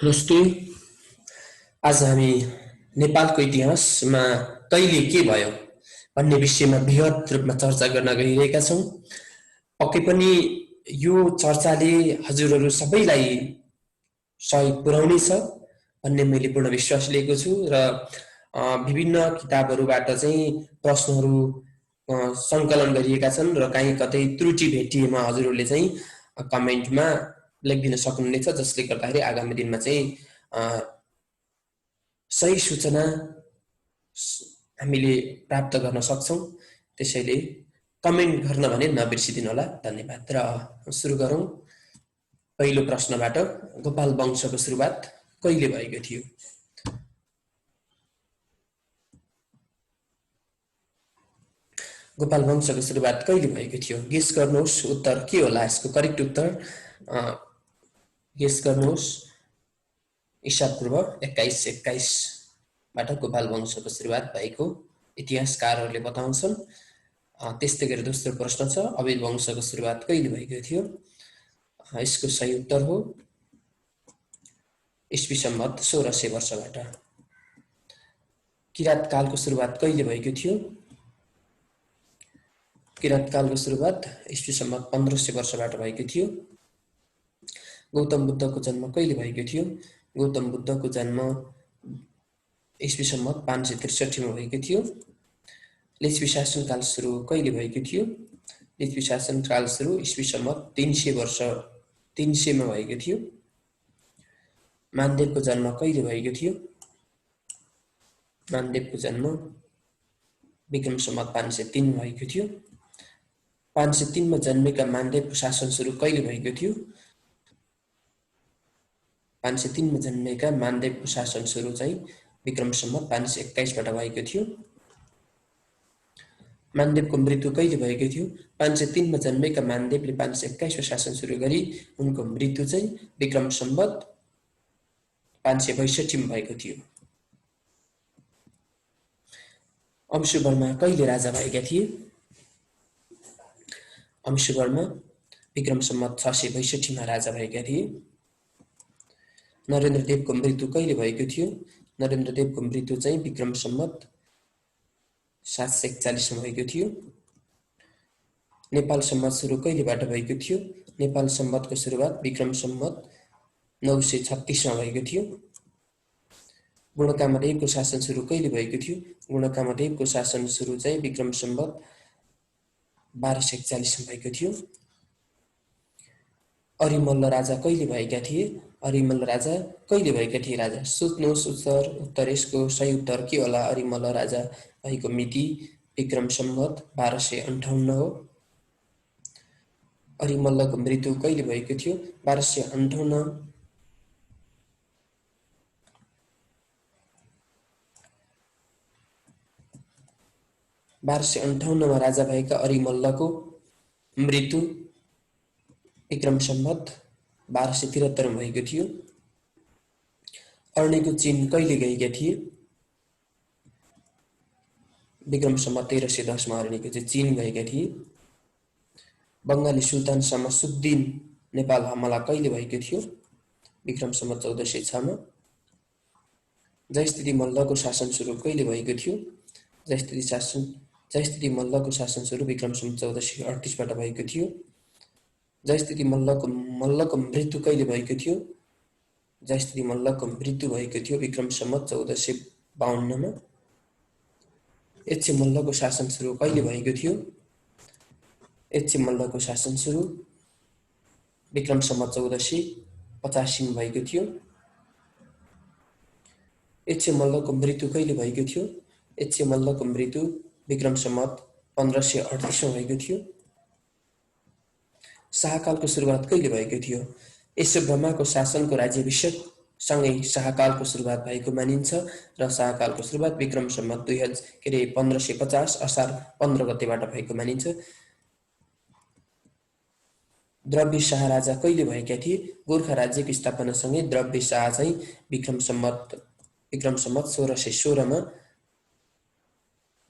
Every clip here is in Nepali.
नमस्ते। आज हामी नेपालको इतिहासमा कहिले के भयो भन्ने विषयमा बृहत रूपमा चर्चा गर्न गइरहेका छौँ। पक्कै पनि यो चर्चाले हजुरहरू सबैलाई सहयोग पुर्याउनेछ भन्ने मैले पूर्ण विश्वास लिएको छु र विभिन्न किताबहरूबाट चाहिँ प्रश्नहरू सङ्कलन गरिएका छन् र काहीँ कतै त्रुटि भेटिएमा हजुरहरूले चाहिँ कमेन्टमा लेखिदिन सक्नुहुनेछ, जसले गर्दाखेरि आगामी दिनमा चाहिँ सही सूचना हामीले प्राप्त गर्न सक्छौँ। त्यसैले कमेन्ट गर्न भने नबिर्सिदिनु होला। धन्यवाद। र सुरु गरौँ पहिलो प्रश्नबाट। गोपाल वंशको सुरुवात कहिले भएको थियो? गोपाल वंशको सुरुवात कहिले भएको थियो? गेस गर्नुहोस्, उत्तर के होला? यसको करेक्ट उत्तर गेस गर्नुहोस्। ईसापूर्व 2121 बाट गोपाल वंशको सुरुवात भएको इतिहासकारहरूले बताउँछन्। त्यस्तै गरी दोस्रो प्रश्न छ, अविर वंशको सुरुवात कहिले भएको थियो? यसको सही उत्तर हो ईस्वी सम्वत 1600 वर्षबाट। किराँतकालको सुरुवात कहिले भएको थियो? किराँतकालको सुरुवात ईस्वी सम्वत 1500 वर्षबाट भएको थियो। गौतम बुद्धको जन्म कहिले भएको थियो? गौतम बुद्धको जन्म ईस्वी सम्वत 563 मा भएको थियो। लिच्छवी शासनकाल सुरु कहिले भएको थियो? लिच्छवी शासनकाल सुरु ईस्वी सम्वत 300 मा भएको थियो। मानदेवको जन्म कहिले भएको थियो? मानदेवको जन्म विक्रम सम्वत 503 मा भएको थियो। 503 मा जन्मेका मानदेवको शासन सुरु कहिले भएको थियो? 503 मा जन्मेका मानदेवको शासन सुरु चाहिँ विक्रम सम्वत 521 बाट भएको थियो। मानदेवको मृत्यु कहिले भएको थियो? 503 मा जन्मेका मानदेवले 521 मा शासन सुरु गरी उनको मृत्यु चाहिँ विक्रम सम्वत 562 मा भएको थियो। अंशुवर्मा कहिले राजा भएका थिए? अंशुवर्मा विक्रम सम्वत 662 मा राजा भएका थिए। नरेन्द्रदेवको मृत्यु कहिले भएको थियो? नरेन्द्रदेवको मृत्यु चाहिँ विक्रम सम्वत 741 मा भएको थियो। नेपाल सम्वत सुरु कहिलेबाट भएको थियो? नेपाल सम्वतको सुरुवात विक्रम सम्वत 936 मा भएको थियो। गुणकामदेवको शासन सुरु कहिले भएको थियो? गुणकामदेवको शासन सुरु चाहिँ विक्रम सम्वत 1241 मा भएको थियो। अरिमल्ल राजा कहिले भएका थिए? अरिमल्ल राजा कहिले भएका थिए? राजा सोध्नुहोस् उत्तर यसको सही उत्तर के होला? अरिमल्ल राजा भएको मिति विक्रम सम्वत 1258 हो। अरिमल्लको मृत्यु कहिले भएको थियो? 1258 मा राजा भएका अरिमल्लको मृत्यु विक्रम सम्वत 1273 मा भएको थियो। अर्नीको चीन कहिले गएका थिए? विक्रम सम्वत 1310 मा अर्नीको चाहिँ चीन गएका थिए। बङ्गाली सुल्तान शमसुद्दीन नेपाल हमला कहिले भएको थियो? विक्रम सम्वत 1406 मा। जयस्थिति मल्लको शासन सुरु कहिले भएको थियो? जयस्थिति मल्लको शासन सुरु विक्रम सम्वत 1438 बाट भएको थियो। जयस्थिति मल्लको मृत्यु कहिले भएको थियो? जयस्थिति मल्लको मृत्यु भएको थियो विक्रम सम्वत 1452 मा। एच्छे मल्लको शासन सुरु कहिले भएको थियो? एच्छे मल्लको शासन सुरु विक्रम सम्वत 1485 मा भएको थियो। एच्छे मल्लको मृत्यु कहिले भएको थियो? एच्छे मल्लको मृत्यु विक्रम सम्वत 1538 मा भएको थियो। शाहकालको सुरुवात कहिले भएको थियो? यशोब्रह्माको शासनको राज्याभिषेक सँगै शाहकालको सुरुवात भएको मानिन्छ र शाहकालको सुरुवात विक्रम सम्वत 1550 असार 15 गतेबाट भएको मानिन्छ। द्रव्य शाह राजा कहिले भएका थिए? गोर्खा राज्यको स्थापनासँगै द्रव्य शाह चाहिँ विक्रम सम्वत 1616 मा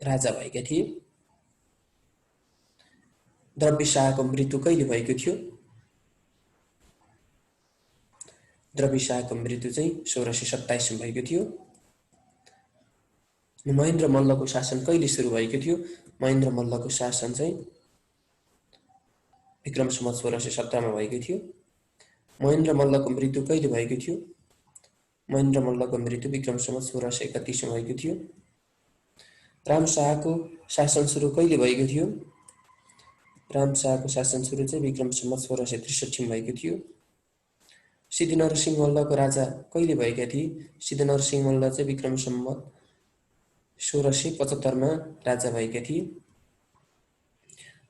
राजा भएका थिए। द्रव्य शाहको मृत्यु कहिले भएको थियो? द्रवी शाहको मृत्यु चाहिँ 1627 मा भएको थियो। महेन्द्र मल्लको शासन कहिले सुरु भएको थियो? महेन्द्र मल्लको शासन चाहिँ विक्रम सम्वत 1617 मा भएको थियो। महेन्द्र मल्लको मृत्यु कहिले भएको थियो? महेन्द्र मल्लको मृत्यु विक्रम सम्वत 1631 मा भएको थियो। राम शाहको शासन सुरु कहिले भएको थियो? राम शाहको शासन सुरु चाहिँ विक्रम सम्वत 1663 मा भएको थियो। सिद्धिनरसिंह मल्लको राजा कहिले भएका थिए? सिद्धिनरसिंह मल्ल चाहिँ विक्रम सम्वत 1675 मा राजा भएका थिए।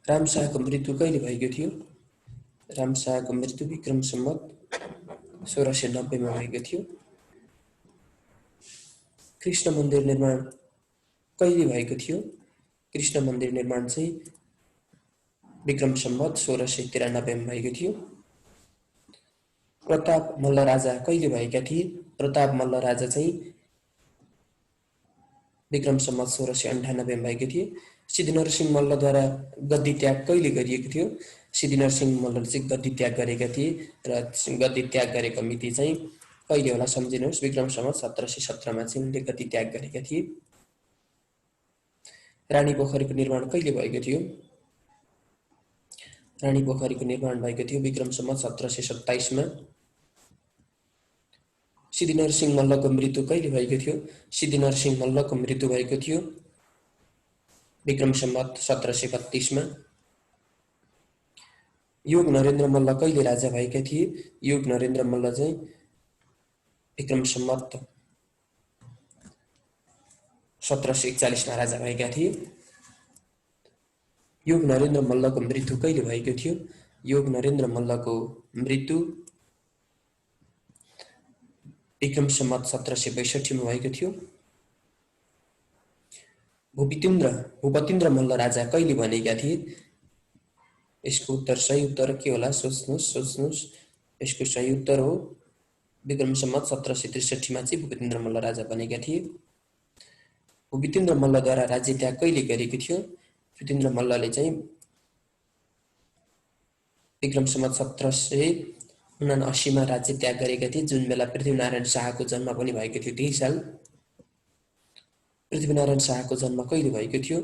राम शाहको मृत्यु कहिले भएको थियो? राम शाहको मृत्यु विक्रम सम्वत 1690 मा भएको थियो। कृष्ण मन्दिर निर्माण कहिले भएको थियो? कृष्ण मन्दिर निर्माण चाहिँ विक्रम सम्वत 1693 मा भएको थियो। प्रताप मल्ल राजा कहिले भएका थिए? प्रताप मल्ल राजा चाहिँ विक्रम सम्वत 1698 मा भएका थिए। सिद्धिनरसिंह मल्लद्वारा गद्दी त्याग कहिले गरिएको थियो? सिद्धिनरसिंह मल्लले चाहिँ गद्दी त्याग गरेका थिए र गद्दी त्याग गरेको मिति चाहिँ कहिले होला सम्झिनुहोस्। विक्रम सम्वत 1717 मा चाहिँ उनले गद्दी त्याग गरेका थिए। रानी पोखरीको निर्माण कहिले भएको थियो? रानी पोखरीको निर्माण भएको थियो विक्रम सम्वत 1727 मा। सिद्धिनरसिंह मल्लको मृत्यु कहिले भएको थियो? सिद्धिनरसिंह मल्लको मृत्यु भएको थियो विक्रम सम्वत 1732 मा। योग नरेन्द्र मल्ल कहिले राजा भएका थिए? योग नरेन्द्र मल्ल चाहिँ विक्रम सम्वत 1741 मा राजा भएका थिए। योग नरेन्द्र मल्लको मृत्यु कहिले भएको थियो? योग नरेन्द्र मल्लको मृत्यु विक्रम सम्वत 1762 मा भएको थियो। भूपतिन्द्र मल्ल राजा कहिले बनेका थिए? यसको उत्तर सही उत्तर के होला? सोच्नुहोस्। यसको सही उत्तर हो विक्रम सम्वत 1763 मा चाहिँ भूपतिन्द्र मल्ल राजा बनेका थिए। भूपतिन्द्र मल्लद्वारा राज्य त्याग कहिले गरेको थियो? भूपतिन्द्र मल्लले चाहिँ विक्रम सम्वत 1779 मा राज्य त्याग गरेका थिए, जुन बेला पृथ्वीनारायण शाहको जन्म पनि भएको थियो। त्यही साल पृथ्वीनारायण शाहको जन्म कहिले भएको थियो?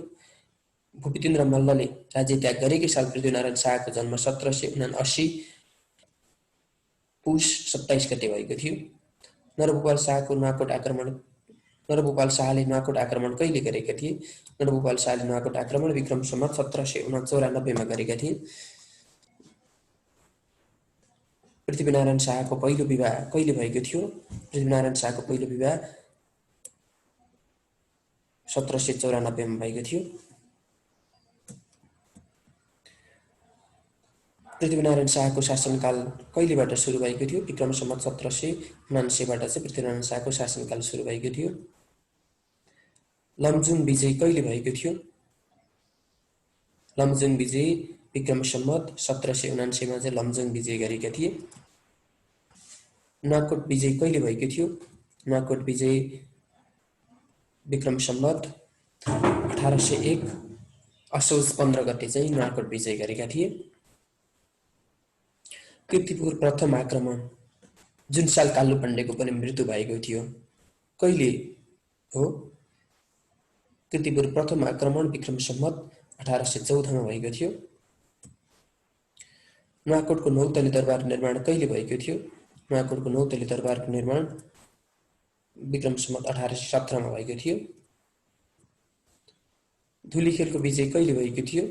भूपतिन्द्र मल्लले राज्य त्याग गरेकै साल पृथ्वीनारायण शाहको जन्म 1779 पुष 27 गते भएको थियो। नरभूपाल शाहले नुवाकोट आक्रमण कहिले गरेका थिए? नरभूपाल शाहले नुवाकोट आक्रमण विक्रम सम्वत 1794 मा गरेका थिए। पृथ्वीनारायण शाहको पहिलो विवाह कहिले भएको थियो? पृथ्वीनारायण शाहको पहिलो विवाह 1794 मा भएको थियो। पृथ्वीनारायण शाहको शासनकाल कहिलेबाट सुरु भएको थियो? विक्रम सम्वत 1779 बाट चाहिँ पृथ्वीनारायण शाहको शासनकाल सुरु भएको थियो। लमजुङ विजय कहिले भएको थियो? लमजुङ विजय विक्रम सम्वत 1779 मा चाहिँ लमजुङ विजय गरेका थिए। नुवाकोट विजय कहिले भएको थियो? नुवाकोट विजय विक्रम सम्वत 1801 असोज 15 गते चाहिँ नुवाकोट विजय गरेका थिए। कीर्तिपुर प्रथम आक्रमण जुन साल कालु पाण्डेको पनि मृत्यु भएको थियो कहिले हो? कीर्तिपुर प्रथम आक्रमण विक्रम सम्वत 1814 मा भएको थियो। नुवाकोटको नौतली दरबार निर्माण कहिले भएको थियो? नुवाकोटको नौतली दरबारको निर्माण विक्रम सम्वत 1817 मा भएको थियो। धुलीखेलको विजय कहिले भएको थियो?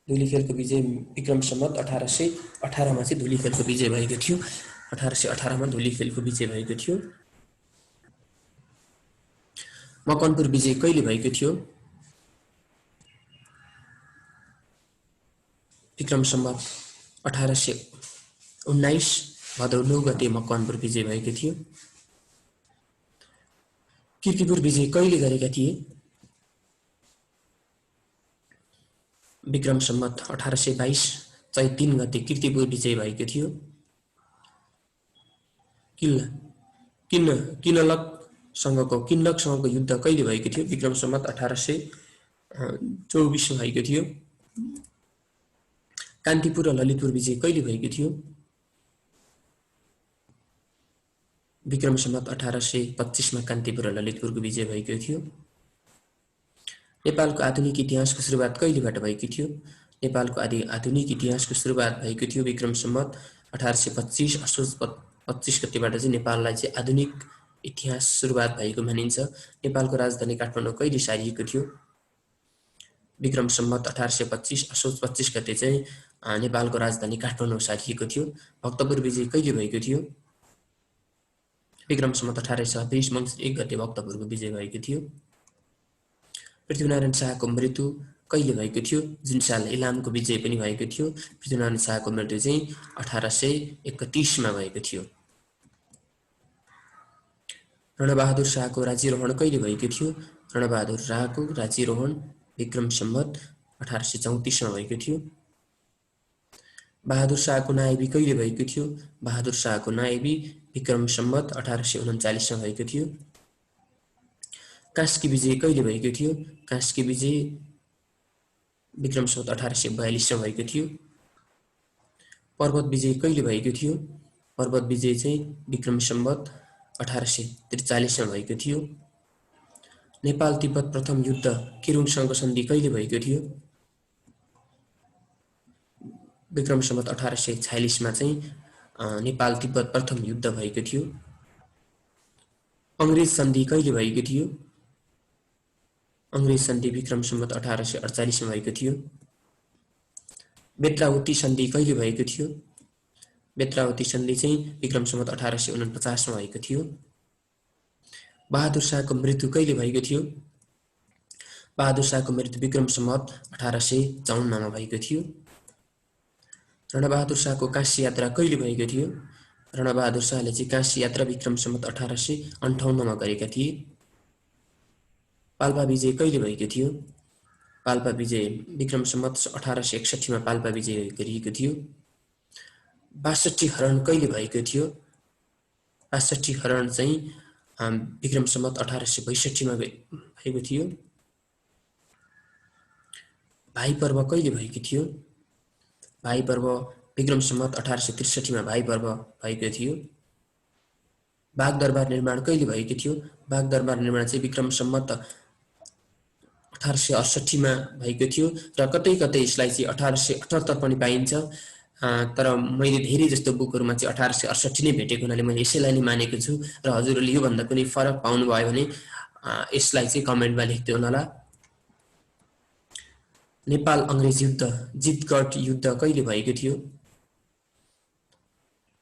धुलीखेलको विजय विक्रम सम्वत 1818 मा चाहिँ धुलीखेलको विजय भएको थियो। 1818 मा धुलीखेलको विजय भएको थियो। मकवानपुर विजय कहिले भएको थियो? विक्रम सम्वत 1819 भदौ 9 गते मकवानपुर विजय भएको थियो। कीर्तिपुर विजय कहिले गरेका थिए? विक्रम सम्वत 1822 चैत 3 गते कीर्तिपुर विजय भएको थियो। किन्नलकसँगको युद्ध कहिले भएको थियो? विक्रम सम्वत 1824 मा भएको थियो। कान्तिपुर र ललितपुर विजय कहिले भएको थियो? विक्रम सम्वत 1825 मा कान्तिपुर र ललितपुरको विजय भएको थियो। नेपालको आधुनिक इतिहासको सुरुवात कहिलेबाट भएको थियो? नेपालको आधुनिक इतिहासको सुरुवात भएको थियो विक्रम सम्वत 1825 असोज 25 गतेबाट चाहिँ नेपाललाई चाहिँ आधुनिक इतिहास सुरुवात भएको मानिन्छ। नेपालको राजधानी काठमाडौँ कहिले सारिएको थियो? विक्रम सम्वत 1825 असोज 25 गते चाहिँ नेपालको राजधानी काठमाडौँ सारिएको थियो। भक्तपुर विजय कहिले भएको थियो? विक्रम सम्वत 1826 मङ्सिर 1 गते भक्तपुरको विजय भएको थियो। पृथ्वीनारायण शाहको मृत्यु कहिले भएको थियो? जुन साल इलामको विजय पनि भएको थियो। पृथ्वीनारायण शाहको मृत्यु चाहिँ 1831 मा भएको थियो। रणबहादुर शाहको राज्यारोहण कहिले भएको थियो? रणबहादुर शाहको राज्यारोहण विक्रम सम्वत 1834 मा भएको थियो। बहादुर शाहको नायबी कहिले भएको थियो? बहादुर शाहको नायबी विक्रम सम्वत 1839 मा भएको थियो। कास्की विजय कहिले भएको थियो? कास्की विजय विक्रम सम्वत 1842 मा भएको थियो। पर्वत विजय कहिले भएको थियो? पर्वत विजय चाहिँ विक्रम सम्वत 1843 मा भएको थियो। नेपाल तिब्बत प्रथम युद्ध किरुङसँगको सन्धि कहिले भएको थियो? विक्रम सम्वत 1846 मा चाहिँ नेपाल तिब्बत प्रथम युद्ध भएको थियो। अंग्रेज सन्धि कहिले भएको थियो? अंग्रेज सन्धि विक्रम सम्वत 1848 मा भएको थियो। बेत्रावती सन्धि कहिले भएको थियो? बेत्रावती सन्धि चाहिँ विक्रम सम्वत 1849 मा भएको थियो। बहादुर शाहको मृत्यु कहिले भएको थियो? बहादुर शाहको मृत्यु विक्रम सम्वत 1854 मा भएको थियो। रणबहादुर शाहको काशी यात्रा कहिले भएको थियो? रणबहादुर शाहले चाहिँ काशी यात्रा विक्रम सम्वत 1858 मा गरेका थिए। पाल्पा विजय कहिले भएको थियो? पाल्पा विजय विक्रम सम्वत 1861 मा पाल्पा विजय गरिएको थियो। 62 हरण कहिले भएको थियो? 62 हरण चाहिँ विक्रम सम्वत 1862 मा भएको थियो। भाइ पर्व कहिले भएको थियो? भाइ पर्व विक्रम सम्वत 1863 मा भाइ पर्व भएको थियो। बाग दरबार निर्माण कहिले भएको थियो? बाग दरबार निर्माण चाहिँ विक्रम सम्वत 1868 मा भएको थियो र कतै कतै यसलाई चाहिँ 1878 पनि पाइन्छ। तर मैले धेरै जस्तो बुकहरुमा चाहिँ 1868 नै भेटेको हुनाले मैले यसैलाई नै मानेको छु र हजुरहरूले यो भन्दा कुनै फरक पाउनु भयो भने यसलाई चाहिँ कमेन्टमा लेख्दै हुनुहोला। नेपाल अंग्रेज युद्ध जितगढ युद्ध कहिले भएको थियो?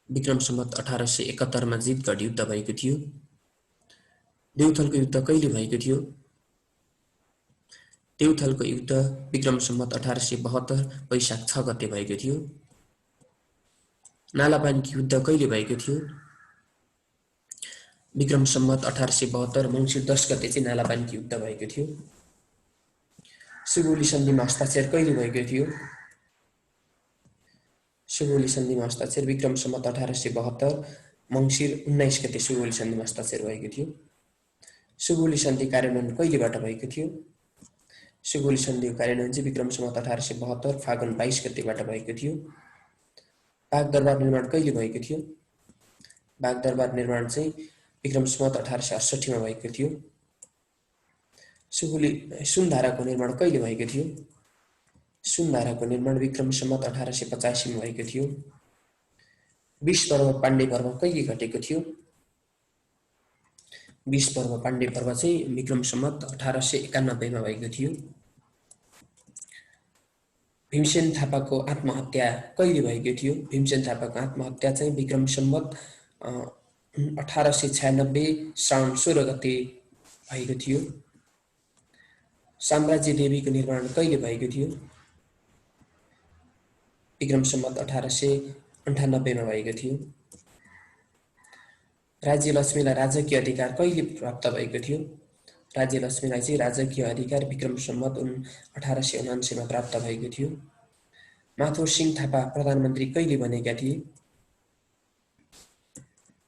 विक्रम सम्वत 1871 मा जितगढ युद्ध भएको थियो। देउथलको युद्ध कहिले भएको थियो? देउथलको युद्ध विक्रम सम्वत 1872 वैशाख 6 गते भएको थियो। नालापानीको युद्ध कहिले भएको थियो? विक्रम सम्वत 1872 मङ्सिर 10 गते चाहिँ नालापानीको युद्ध भएको थियो। सुगौली सन्धिमा हस्ताक्षर कहिले भएको थियो? सुगौली सन्धिमा हस्ताक्षर विक्रम सम्वत 1872 मङ्सिर 19 गते सुगौली सन्धिमा हस्ताक्षर भएको थियो। सुगौली सन्धि कार्यान्वयन कहिलेबाट भएको थियो? सुगौली सन्धिको कार्यान्वयन चाहिँ विक्रम सम्वत 1872 फागुन 22 गतेबाट भएको थियो। बाग दरबार निर्माण कहिले भएको थियो? बाग दरबार निर्माण चाहिँ विक्रम सम्वत 1868 मा भएको थियो। सुनधाराको निर्माण कहिले भएको थियो? सुनधाराको निर्माण विक्रम सम्वत 1885 मा भएको थियो। 20 पर्व पाण्डे पर्व कहिले घटेको थियो? 20 पर्व पाण्डे पर्व चाहिँ विक्रम सम्वत 1891 मा भएको थियो। भीमसेन थापाको आत्महत्या कहिले भएको थियो? भीमसेन थापाको आत्महत्या चाहिँ विक्रम सम्वत 1896 श्रावण 16 गते भएको थियो। साम्राज्य देवीको निर्माण कहिले भएको थियो? विक्रम सम्वत 1898 मा भएको थियो। राज्य लक्ष्मीलाई राजकीय अधिकार कहिले प्राप्त भएको थियो? राज्य लक्ष्मीलाई चाहिँ राजकीय अधिकार विक्रम सम्वत 1879 मा प्राप्त भएको थियो। माथुर सिंह थापा प्रधानमन्त्री कहिले बनेका थिए?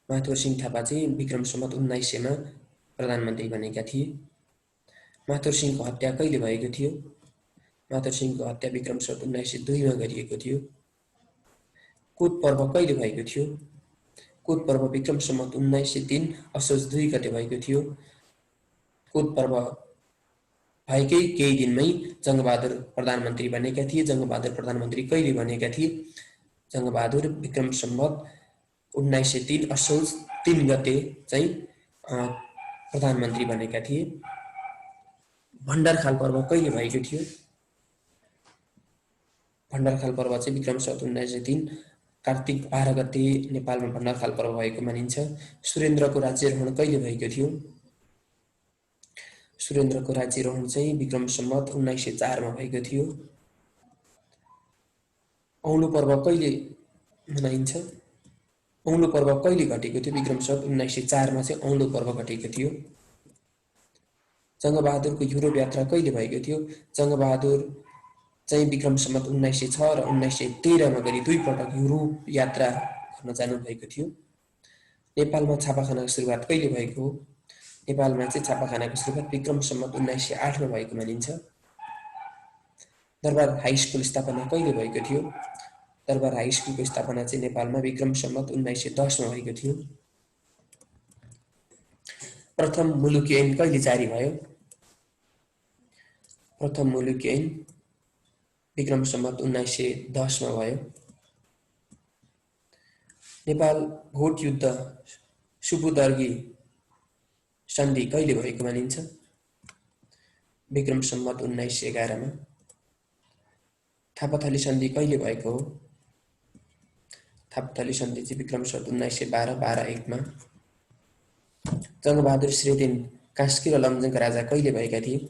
माथुर सिंह थापा चाहिँ विक्रम सम्वत 1900 मा प्रधानमन्त्री बनेका थिए। माथुर सिंहको हत्या कहिले भएको थियो? माथुर सिंहको हत्या विक्रम सम्वत 1902 मा गरिएको थियो। कुद पर्व कहिले भएको थियो? कोत पर्व विक्रम सम्वत 1903 असोज 2 गते भएको थियो। कोत पर्व भएकै केही दिनमै जङ्गबहादुर प्रधानमन्त्री बनेका थिए। जङ्गबहादुर प्रधानमन्त्री कहिले बनेका थिए? जङ्गबहादुर विक्रम सम्वत 1903 असोज 3 गते चाहिँ प्रधानमन्त्री बनेका थिए। भण्डारखाल पर्व कहिले भएको थियो? भण्डारखाल पर्व चाहिँ विक्रम सम्वत 1903 कार्तिक 12 गते नेपालमा भण्डारखाल पर्व भएको मानिन्छ। सुरेन्द्रको राज्यारोहण कहिले भएको थियो? सुरेन्द्रको राज्यारोहण चाहिँ विक्रम सम्वत 1904 मा भएको थियो। औलो पर्व कहिले मनाइन्छ? औलो पर्व कहिले घटेको थियो? विक्रम सम्वत 1904 मा चाहिँ औलो पर्व घटेको थियो। जङ्गबहादुरको युरोप यात्रा कहिले भएको थियो? जङ्गबहादुर चाहिँ विक्रम सम्वत 1906 र 1913 मा गरी 2 पटक युरोप यात्रा गर्न जानुभएको थियो। नेपालमा छापाखानाको सुरुवात कहिले भएको हो? नेपालमा चाहिँ छापाखानाको सुरुवात विक्रम सम्वत 1908 मा भएको मानिन्छ। दरबार हाई स्कुल स्थापना कहिले भएको थियो? दरबार हाई स्कुलको स्थापना चाहिँ नेपालमा विक्रम सम्वत 1910 मा भएको थियो। प्रथम मुलुकी ऐन कहिले जारी भयो? प्रथम मुलुकी ऐन विक्रम सम्वत 1910 मा भयो। नेपाल भोट युद्ध सुपुतर्गी सन्धि कहिले भएको मानिन्छ? विक्रम सम्वत 1911 मा। थापाथली सन्धि कहिले भएको हो? थापाथली सन्धि चाहिँ विक्रम सम्वत 1912-12-1 मा। जङ्गबहादुर श्रीदेन कास्की र लमजुङका राजा कहिले भएका थिए?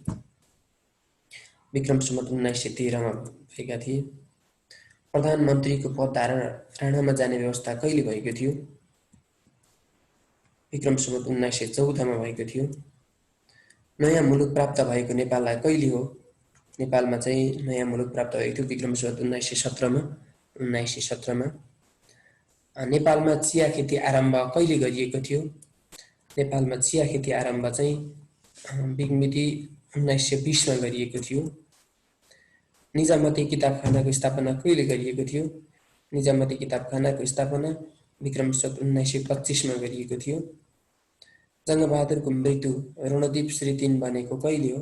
विक्रम सम्वत 1913 मा भएका थिए। प्रधानमन्त्रीको पद धारण राणामा जाने व्यवस्था कहिले भएको थियो? विक्रम सम्वत 1914 मा भएको थियो। नयाँ मुलुक प्राप्त भएको नेपाललाई कहिले हो? नेपालमा चाहिँ नयाँ मुलुक प्राप्त भएको थियो विक्रम सम्वत 1917 मा। 1917 मा। नेपालमा चिया खेती आरम्भ कहिले गरिएको थियो? नेपालमा चिया खेती आरम्भ चाहिँ मिति 1920 मा गरिएको थियो। निजामती किताबखानाको स्थापना कहिले गरिएको थियो? निजामती किताबखानाको स्थापना विक्रम सम्वत 1925 मा गरिएको थियो। जङ्गबहादुरको मृत्यु रणदीप श्री 3 बनेको कहिले हो?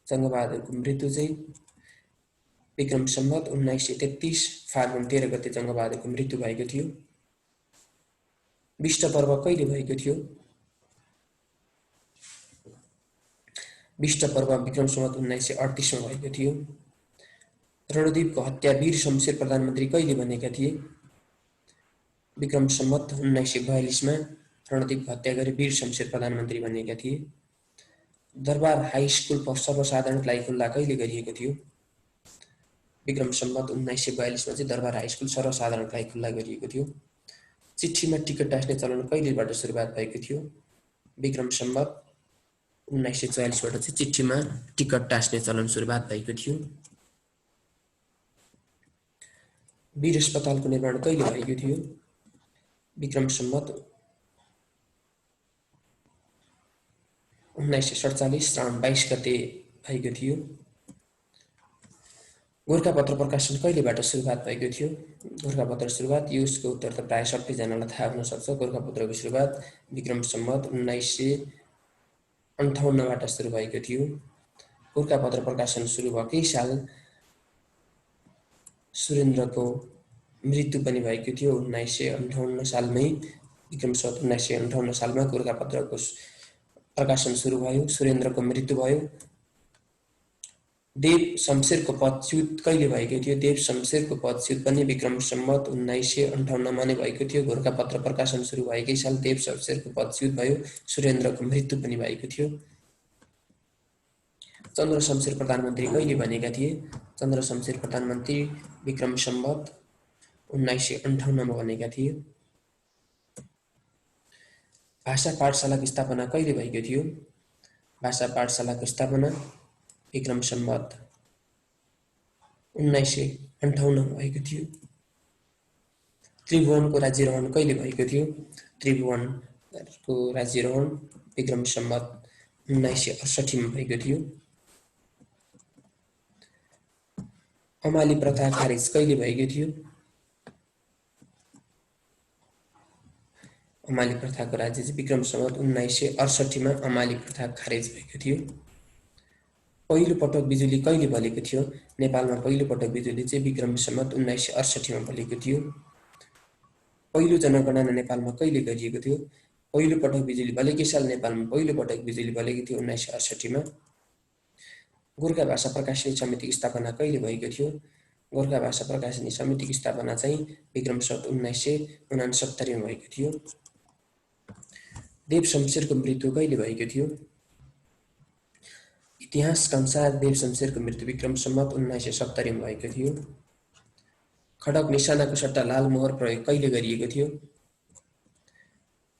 जङ्गबहादुरको मृत्यु चाहिँ विक्रम सम्वत 1933 फाल्गुन 13 गते जङ्गबहादुरको मृत्यु भएको थियो। विष्ट पर्व कहिले भएको थियो? विष्ट पर्व विक्रम सम्वत 1938 मा भएको थियो। रणदीपको हत्या वीर शमशेर प्रधानमन्त्री कहिले बनेका थिए? विक्रम सम्वत 1942 मा रणदीपको हत्या गरी वीर शमशेर प्रधानमन्त्री बनेका थिए। दरबार हाई स्कुल सर्वसाधारणलाई खुल्ला कहिले गरिएको थियो? विक्रम सम्वत 1942 मा चाहिँ दरबार हाई स्कुल सर्वसाधारणलाई खुल्ला गरिएको थियो। चिठीमा टिकट टाँस्ने चलन कहिलेबाट सुरुवात भएको थियो? विक्रम सम्वत 1944 बाट चाहिँ चिठीमा टिकट टाँस्ने चलन सुरुवात भएको थियो। वीर अस्पतालको निर्माण कहिले भएको थियो? विक्रम सम्वत 1947 श्रावण 22 गते भएको थियो। गोरखापत्र प्रकाशन कहिलेबाट सुरुवात भएको थियो? गोरखापत्र सुरुवात यसको उत्तर त प्राय सबैजनालाई थाहा हुन सक्छ। गोरखापत्रको सुरुवात विक्रम सम्वत 1958 बाट सुरु भएको थियो। गोरखापत्र प्रकाशन सुरु भएकै साल सुरेन्द्रको मृत्यु पनि भएको थियो। 1958 सालमै विक्रम सम्वत 1958 सालमा गोरखापत्रको प्रकाशन सुरु भयो। सुरेन्द्रको मृत्यु भयो। देव शमशेरको पदच्युत कहिले भएको थियो? देव शमशेरको पदच्युत पनि विक्रम सम्वत 1958 मा नै भएको थियो। गोरखापत्र प्रकाशन सुरु भएकै साल देव शमशेरको पदच्युत भयो। सुरेन्द्रको मृत्यु पनि भएको थियो। चन्द्र शमशेर प्रधानमन्त्री कहिले बनेका थिए? चन्द्र शमशेर प्रधानमन्त्री विक्रम सम्वत 1958 मा बनेका थिए। भाषा पाठशालाको स्थापना कहिले भएको थियो? भाषा पाठशालाको स्थापना विक्रम सम्वत 1958 मा भएको थियो। त्रिभुवनको राज्यारोहण कहिले भएको थियो? त्रिभुवनको राज्यारोहण विक्रम सम्वत 1968 मा भएको थियो। अमाली प्रथा खारेज कहिले भएको थियो? अमाली प्रथाको राज्य चाहिँ विक्रम सम्वत 1968 मा अमाली प्रथा खारेज भएको थियो। पहिलो पटक बिजुली कहिले बलेको थियो? नेपालमा पहिलो पटक बिजुली चाहिँ विक्रम सम्वत 1968 मा बलेको थियो। पहिलो जनगणना नेपालमा कहिले गरिएको थियो? पहिलो पटक बिजुली बलेकै साल नेपालमा पहिलो पटक बिजुली बलेको थियो 1968 मा। गोर्खा भाषा प्रकाशनी समितिको स्थापना कहिले भएको थियो? गोर्खा भाषा प्रकाशनी समितिको स्थापना चाहिँ विक्रम सम्वत 1969 मा भएको थियो। देव शमशेरको मृत्यु कहिले भएको थियो? इतिहासका अनुसार देव शमशेरको मृत्यु विक्रम सम्वत 1970 मा भएको थियो। खडक निशानाको सट्टा लाल मोहर प्रयोग कहिले गरिएको थियो?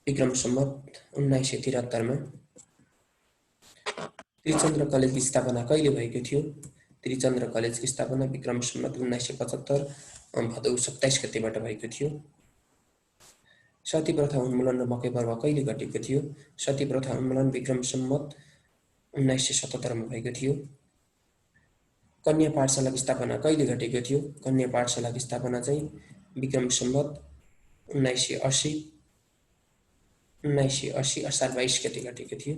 विक्रम सम्वत 1973 मा। त्रिचन्द्र कलेजको स्थापना कहिले भएको थियो? त्रिचन्द्र कलेजको स्थापना विक्रम सम्वत 1975 भदौ 27 गतेबाट भएको थियो। सती प्रथा उन्मूलन र मकै पर्व कहिले घटेको थियो? सती प्रथा उन्मूलन विक्रम सम्वत 1977 मा भएको थियो। कन्या पाठशालाको स्थापना कहिले घटेको थियो? कन्या पाठशालाको स्थापना चाहिँ विक्रम सम्वत 1980 असार 22 गते घटेको थियो।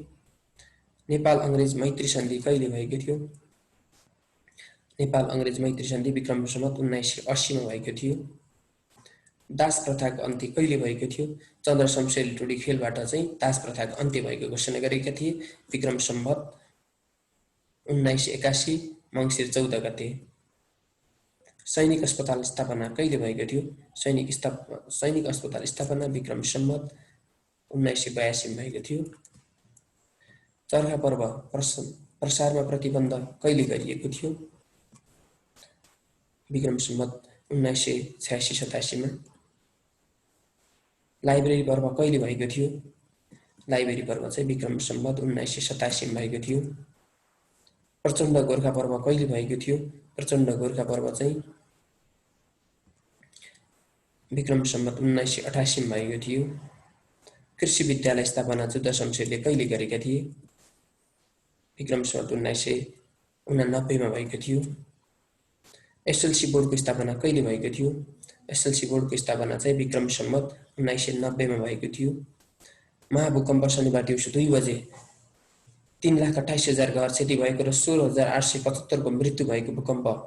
नेपाल अंग्रेज मैत्री सन्धि कहिले भएको थियो? नेपाल अंग्रेज मैत्री सन्धि विक्रम सम्वत 1980 मा भएको थियो। दास प्रथाको अन्त्य कहिले भएको थियो? चन्द्र शमशेरले टोडी खेलबाट चाहिँ दास प्रथाको अन्त्य भएको घोषणा गरेका थिए विक्रम सम्वत 1981 मङ्सिर 14 गते। सैनिक अस्पताल स्थापना कहिले भएको थियो? सैनिक अस्पताल स्थापना विक्रम सम्वत 1982 मा भएको थियो। चरखा पर्व प्रसारमा प्रतिबन्ध कहिले गरिएको थियो? विक्रम सम्वत 1986-87 मा। लाइब्रेरी पर्व कहिले भएको थियो? लाइब्रेरी पर्व चाहिँ विक्रम सम्वत 1987 मा भएको थियो। प्रचण्ड गोर्खा पर्व कहिले भएको थियो? प्रचण्ड गोर्खा पर्व चाहिँ विक्रम सम्वत 1988 मा भएको थियो। कृषि विद्यालय स्थापना जुद्ध शमशेरले कहिले गरेका थिए? विक्रम सम्वत 1989 मा भएको थियो। एसएलसी बोर्डको स्थापना कहिले भएको थियो? एसएलसी बोर्डको स्थापना चाहिँ विक्रम सम्वत 1990 मा भएको थियो। महाभूकम्प शनिबार दिउँसो 2 बजे 3,28,000 घर क्षति भएको र 16,875 को मृत्यु भएको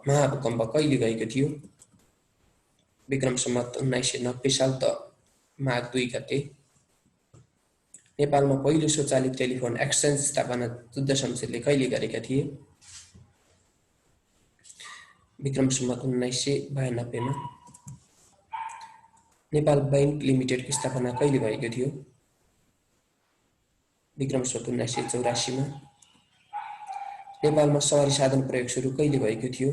महाभूकम्प कहिले गएको थियो? विक्रम सम्वत 1990 साल माघ 2 गते। नेपालमा पहिलो स्वचालित टेलिफोन एक्सचेन्ज स्थापना जुद्ध शमशेरले कहिले गरेका थिए? विक्रम सम्वत 1992 मा। नेपाल बैंक लिमिटेडको स्थापना कहिले भएको थियो? विक्रम सम्वत 1984 मा। नेपालमा सवारी साधन प्रयोग सुरु कहिले भएको थियो?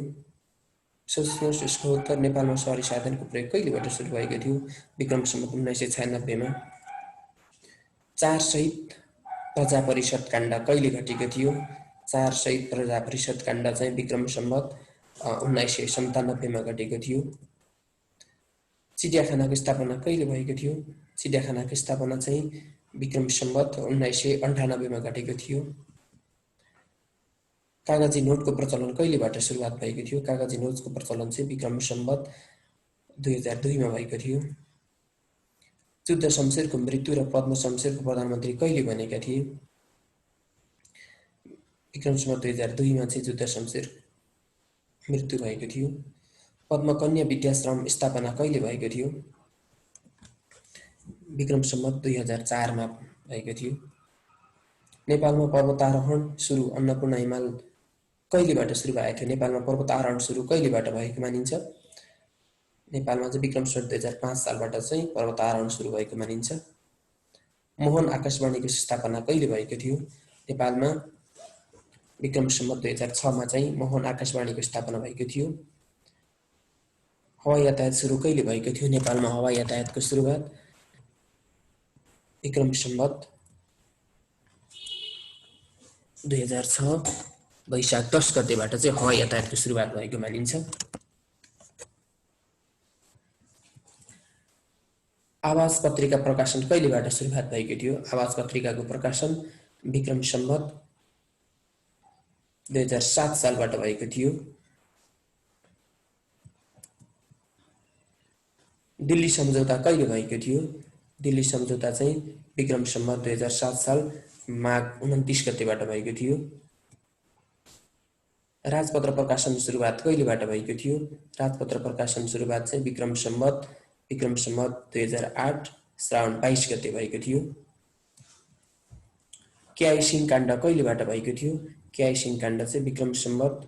सोच्नुहोस् यसको उत्तर। नेपालमा सवारी साधनको प्रयोग कहिलेबाट सुरु भएको थियो? विक्रम सम्वत 1996 मा। 4 शहीद प्रजा परिषद काण्ड कहिले घटेको थियो? 4 शहीद प्रजा परिषद काण्ड चाहिँ विक्रम सम्वत 1997 मा घटेको थियो। चिडियाखानाको स्थापना कहिले भएको थियो? चिडियाखानाको स्थापना चाहिँ विक्रम सम्वत 1998 मा घटेको थियो। कागजी नोटको प्रचलन कहिलेबाट सुरुवात भएको थियो? कागजी नोटको प्रचलन चाहिँ विक्रम सम्वत 2002 मा भएको थियो। जुद्ध शमशेरको मृत्यु र पद्म शमशेरको प्रधानमन्त्री कहिले बनेका थिए? विक्रम सम्वत 2002 मा चाहिँ जुद्ध शमशेर मृत्यु भएको थियो। पद्मकन्या विद्याश्रम स्थापना कहिले भएको थियो? विक्रम सम्वत 2004 मा भएको थियो। नेपालमा पर्वतारोहण सुरु अन्नपूर्ण हिमाल कहिलेबाट सुरु भएको थियो? नेपालमा पर्वतारोहण सुरु कहिलेबाट भएको मानिन्छ? नेपालमा चाहिँ विक्रम सम्वत 2005 सालबाट चाहिँ पर्वतारोहण सुरु भएको मानिन्छ। मोहन आकाशवाणीको स्थापना कहिले भएको थियो? नेपालमा विक्रम सम्वत 2006 मा चाहिँ मोहन आकाशवाणीको स्थापना भएको थियो। हवाई यातायात सुरु कहिले भएको थियो? नेपालमा हवाई यातायातको सुरुवात विक्रम सम्वत 2006 वैशाख 10 गतेबाट चाहिँ हवाई यातायातको सुरुवात भएको मानिन्छ। आवाज पत्रिका प्रकाशन कहिलेबाट सुरुवात भएको थियो? आवाज पत्रिकाको प्रकाशन विक्रम सम्वत 2007 सालबाट भएको थियो। दिल्ली सम्झौता कहिले भएको थियो? दिल्ली सम्झौता चाहिँ विक्रम सम्वत 2007 साल माघ 29 गतेबाट भएको थियो। राजपत्र प्रकाशन सुरुवात कहिलेबाट भएको थियो? राजपत्र प्रकाशन सुरुवात चाहिँ विक्रम सम्वत 2008 श्रावण 22 गते भएको थियो। क्याई सिंह काण्ड कहिलेबाट भएको थियो? क्याई सिंह काण्ड चाहिँ विक्रम सम्वत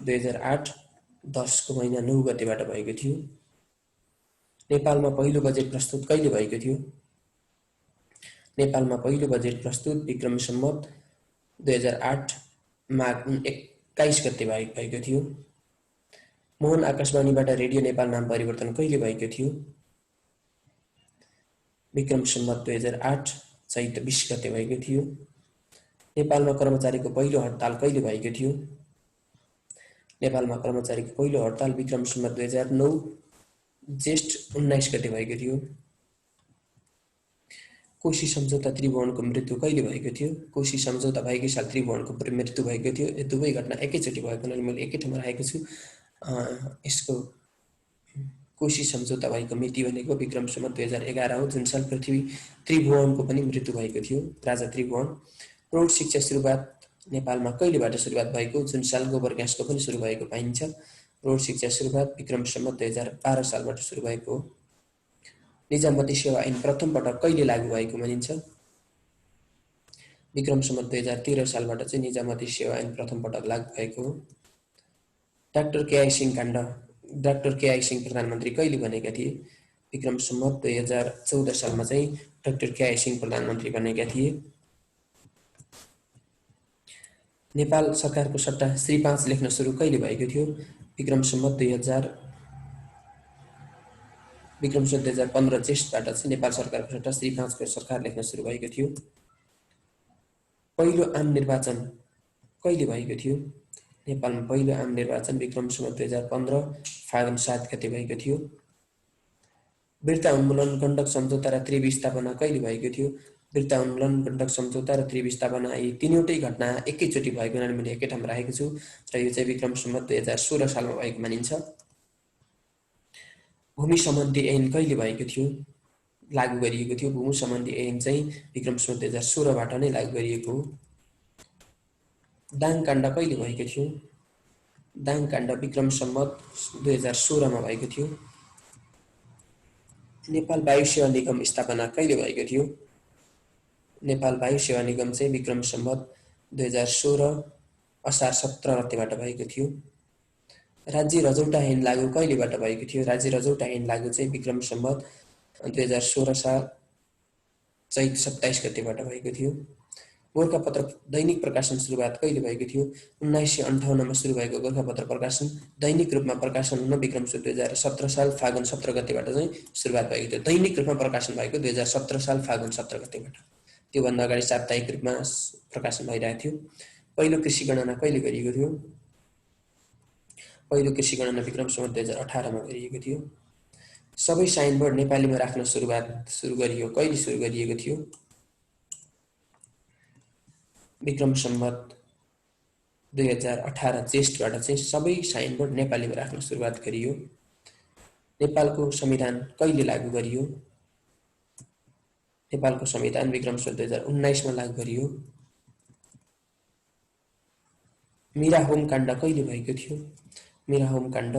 2008 10 को महिना 9 गतेबाट भएको थियो। नेपालमा पहिलो बजेट प्रस्तुत कहिले भएको थियो? नेपालमा पहिलो बजेट प्रस्तुत विक्रम सम्वत 2008 माघ 21 गते भएको थियो। मोहन आकाशवाणीबाट रेडियो नेपाल नाम परिवर्तन कहिले भएको थियो? विक्रम सम्वत 2008 चैत 20 गते भएको थियो। नेपालमा कर्मचारीको पहिलो हडताल कहिले भएको थियो? नेपालमा कर्मचारीको पहिलो हडताल विक्रम सम्वत 2009 ज्येष्ठ 19 गते भएको थियो। कोशी सम्झौता त्रिभुवनको मृत्यु कहिले भएको थियो? कोशी सम्झौता भएकै साल त्रिभुवनको मृत्यु भएको थियो। यो दुवै घटना एकैचोटि भएको हुनाले मैले एकै ठाउँमा राखेको छु। यसको कोशी सम्झौता भएको मिति भनेको विक्रम सम्वत 2011 हो, जुन साल पृथ्वी त्रिभुवनको पनि मृत्यु भएको थियो, राजा त्रिभुवन। प्रौढ शिक्षा सुरुवात नेपालमा कहिलेबाट सुरुवात भएको? जुन साल गोबर ग्यासको पनि सुरु भएको पाइन्छ। प्रौढ शिक्षा सुरुवात विक्रम सम्वत 2012 सालबाट सुरु भएको हो। निजामती सेवा ऐन प्रथम पटक कहिले लागू भएको मानिन्छ? विक्रम सम्वत 2013 सालबाट चाहिँ निजामती सेवा ऐन प्रथम पटक लागू भएको हो। डाक्टर केआई सिंह काण्ड, डाक्टर केआई सिंह प्रधानमन्त्री कहिले बनेका थिए? विक्रम सम्वत 2014 सालमा चाहिँ डाक्टर केआई सिंह प्रधानमन्त्री बनेका थिए। नेपाल सरकारको सट्टा श्री 5 लेख्न सुरु कहिले भएको थियो? विक्रम सम्वत 2015 ज्येष्ठबाट चाहिँ नेपाल सरकारको सट्टा श्री 5 को सरकार लेख्न सुरु भएको थियो। पहिलो आम निर्वाचन कहिले भएको थियो? नेपालमा पहिलो आम निर्वाचन विक्रम सम्वत 2015 फागुन 7 गते भएको थियो। बिर्ता उन्मूलन, गण्डक सम्झौता र त्रिवी स्थापना कहिले भएको थियो? बिर्ता उन्मूलन, गण्डक सम्झौता र त्रिवी स्थापना यी तीनवटै घटना एकैचोटि भएको हुनाले मैले एकै ठाउँमा राखेको छु र यो चाहिँ विक्रम सम्वत 2016 सालमा भएको मानिन्छ। भूमि सम्बन्धी ऐन कहिले भएको थियो? लागू गरिएको थियो। भूमि सम्बन्धी ऐन चाहिँ विक्रम सम्वत 2016 बाट नै लागू गरिएको हो। दाङ काण्ड कहिले भएको थियो? दाङ काण्ड विक्रम सम्वत 2016 मा भएको थियो। नेपाल वायु सेवा निगम स्थापना कहिले भएको थियो? नेपाल वायु सेवा निगम चाहिँ विक्रम सम्वत 2016 असार 17 गतेबाट भएको थियो। राज्य रजौटा ऐन लागू कहिलेबाट भएको थियो? राज्य रजौटा ऐन लागू चाहिँ विक्रम सम्वत 2016 साल चैत 27 गतेबाट भएको थियो। गोरखापत्र दैनिक प्रकाशन सुरुवात कहिले भएको थियो? 1958 मा सुरु भएको गोरखापत्र प्रकाशन दैनिक रूपमा प्रकाशन हुन विक्रम सम्वत 2017 साल फागुन 17 गतेबाट चाहिँ सुरुवात भएको थियो। दैनिक रूपमा प्रकाशन भएको 2017 साल फागुन 17 गतेबाट। त्योभन्दा अगाडि साप्ताहिक रूपमा प्रकाशन भइरहेको थियो। पहिलो कृषि गणना कहिले गरिएको थियो? पहिलो कृषि गणना विक्रम सम्वत 2018 मा गरिएको थियो। सबै साइनबोर्ड नेपालीमा राख्न सुरु गरियो कहिले सुरु गरिएको थियो? विक्रम सम्वत 2018 ज्येष्ठबाट चाहिँ सबै साइनबोर्ड नेपालीमा राख्न सुरुवात गरियो। नेपालको संविधान कहिले लागू गरियो? नेपालको संविधान विक्रम सम्वत 2019 मा लागू गरियो। मीरा होम काण्ड कहिले भएको थियो? मीरा होम काण्ड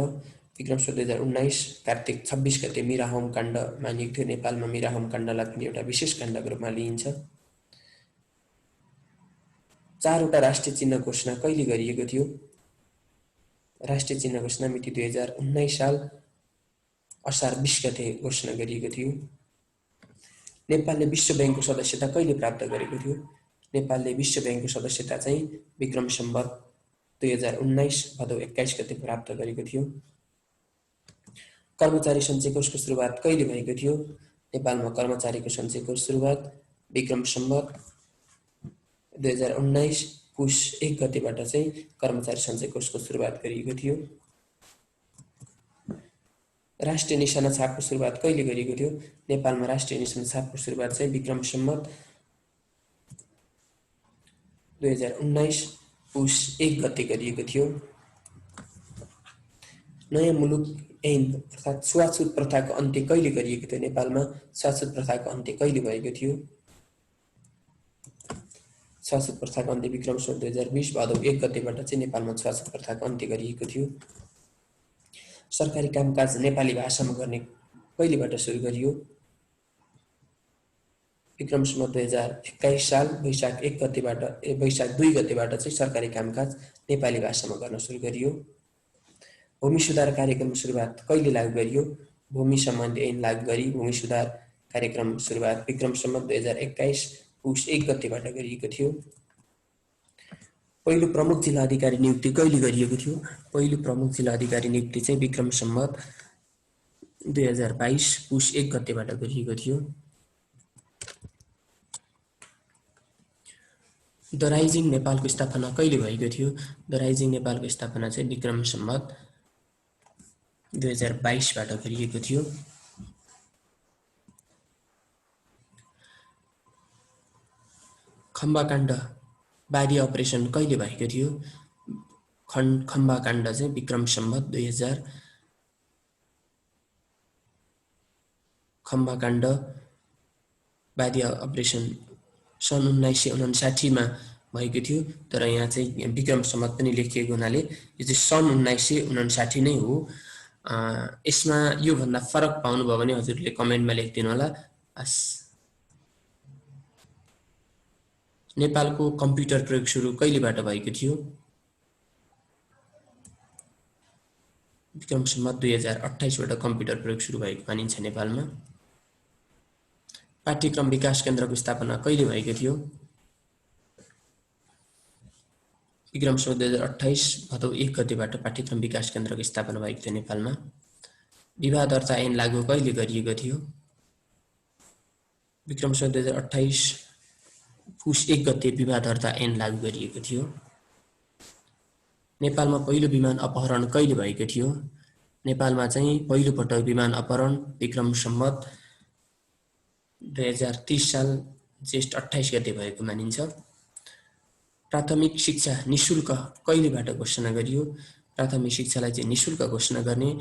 विक्रम सम्वत 2019 कार्तिक 26 गते मीरा होम काण्ड मानिएको थियो। नेपालमा मीरा होम काण्डलाई पनि एउटा विशेष काण्डको रूपमा लिइन्छ। 4 वटा राष्ट्रिय चिन्ह घोषणा कहिले गरिएको थियो? राष्ट्रिय चिन्ह घोषणा मिति 2019 साल असार 20 गते घोषणा गरिएको थियो। नेपालले विश्व बैंकको सदस्यता कहिले प्राप्त गरेको थियो? नेपालले विश्व बैंकको सदस्यता चाहिँ विक्रम सम्वत 2019 भदौ 21 गते प्राप्त गरेको थियो। कर्मचारी सञ्चय कोषको सुरुवात कहिले भएको थियो? नेपालमा कर्मचारीको सञ्चय कोष सुरुवात विक्रम सम्वत 2019 पुष 1 गतेबाट चाहिँ कर्मचारी सञ्चय कोषको सुरुवात गरिएको थियो। राष्ट्रिय निशाना छापको सुरुवात कहिले गरिएको थियो? नेपालमा राष्ट्रिय निशाना छापको सुरुवात चाहिँ विक्रम सम्वत 2019 पुष 1 गते गरिएको थियो। नयाँ मुलुक ऐन अर्थात् छुवाछुत प्रथाको अन्त्य कहिले गरिएको थियो? नेपालमा छुवाछुत प्रथाको अन्त्य कहिले भएको थियो? छुवाछुत प्रथाको अन्त्य विक्रम सम्वत 2020 भदौ 1 गतेबाट चाहिँ नेपालमा छुवाछुत प्रथाको अन्त्य गरिएको थियो। सरकारी कामकाज नेपाली भाषामा गर्ने कहिलेबाट सुरु गरियो? विक्रम सम्वत 2021 साल वैशाख 1 गतेबाट वैशाख 2 गतेबाट चाहिँ सरकारी कामकाज नेपाली भाषामा गर्न सुरु गरियो। भूमि सुधार कार्यक्रम सुरुवात कहिले लागू गरियो? भूमि सम्बन्धी ऐन लागू गरी भूमि सुधार कार्यक्रम सुरुवात विक्रम सम्वत 2021 पुस 1 गतेबाट गरिएको थियो। पहिलो प्रमुख जिल्ला अधिकारी नियुक्ति कहिले गरिएको थियो? पहिलो प्रमुख जिल्ला अधिकारी नियुक्ति चाहिँ विक्रम सम्वत 2022 पुस 1 गतेबाट गरिएको थियो। द राइजिङ नेपालको स्थापना कहिले भएको थियो? द राइजिङ नेपालको स्थापना चाहिँ विक्रम सम्वत 2022 बाट गरिएको थियो। खम्बाकाण्ड बारी अपरेसन कहिले भएको थियो? खम्बाकाण्ड चाहिँ विक्रम सम्वत 2000 खम्बाकाण्ड बारी अपरेसन सन् 1959 मा भएको थियो। तर यहाँ चाहिँ विक्रम सम्वत पनि लेखिएको हुनाले यो चाहिँ सन् 1959 नै हो। यसमा योभन्दा फरक पाउनुभयो भने हजुरले कमेन्टमा लेखिदिनु होला। नेपालको कम्प्युटर प्रयोग सुरु कहिलेबाट भएको थियो? विक्रम सम्वत 2028 बाट कम्प्युटर प्रयोग सुरु भएको मानिन्छ नेपालमा। पाठ्यक्रम विकास केन्द्रको स्थापना कहिले भएको थियो? विक्रम सम्वत 2028 भदौ 1 गतेबाट पाठ्यक्रम विकास केन्द्रको स्थापना भएको थियो नेपालमा। विवाह दर्ता ऐन लागू कहिले गरिएको थियो? विक्रम सम्वत 2028 पुस 1 गते विवाह दर्ता ऐन लागू गरिएको थियो। नेपालमा पहिलो विमान अपहरण कहिले भएको थियो? नेपालमा चाहिँ पहिलो पटक विमान अपहरण विक्रम सम्वत 2030 साल जेष्ठ 28 गते भएको मानिन्छ। प्राथमिक शिक्षा निशुल्क कहिलेबाट घोषणा गरियो? प्राथमिक शिक्षालाई चाहिँ निशुल्क घोषणा गर्ने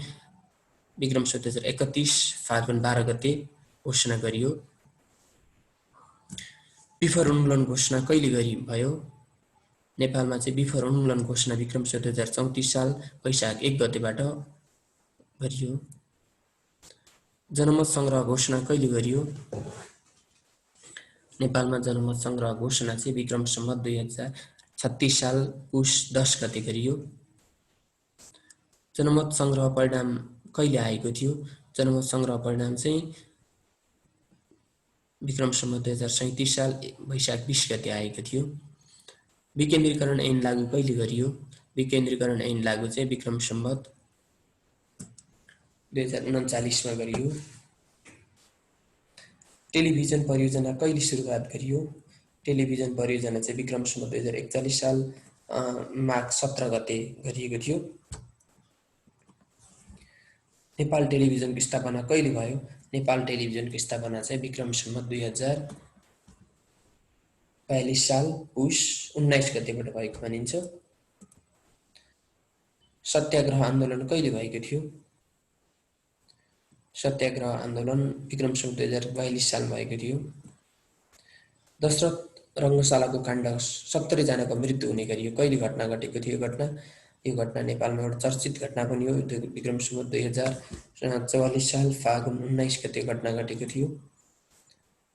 विक्रम सम्वत 2031 फाल्गुन 12 गते घोषणा गरियो। विफर उन्मूलन घोषणा कहिले भयो? नेपालमा चाहिँ विफर उन्मूलन घोषणा विक्रम सम्वत 2034 साल वैशाख 1 गतेबाट गरियो। जनमत संग्रह घोषणा कहिले गरियो? नेपालमा जनमत संग्रह घोषणा चाहिँ विक्रम सम्वत 2036 साल पुस 10 गते गरियो। जनमत संग्रह परिणाम कहिले आएको थियो? जनमत संग्रह परिणाम चाहिँ विक्रम सम्वत 2037 साल वैशाख 20 गते आएको थियो। विकेन्द्रीकरण ऐन लागू कहिले गरियो? विकेन्द्रीकरण ऐन लागू चाहिँ विक्रम सम्वत 2039 मा गरियो। टेलिभिजन परियोजना कहिले सुरुवात गरियो? टेलिभिजन परियोजना चाहिँ विक्रम सम्वत 2041 साल माघ 17 गते गरिएको थियो। नेपाल टेलिभिजनको स्थापना कहिले भयो? नेपाल टेलिभिजनको स्थापना चाहिँ विक्रम सम्वत 2042 साल पुस 19 गतेबाट भएको मानिन्छ। सत्याग्रह आन्दोलन कहिले भएको थियो? सत्याग्रह आन्दोलन विक्रम सम्वत 2042 सालमा भएको थियो। दशरथ रङ्गशालाको काण्ड 70 जनाको मृत्यु हुने गरियो कहिले घटना घटेको थियो? यो घटना नेपालमा एउटा चर्चित घटना पनि हो। विक्रम सम्वत 2044 साल फागुन 19 गते घटना घटेको थियो।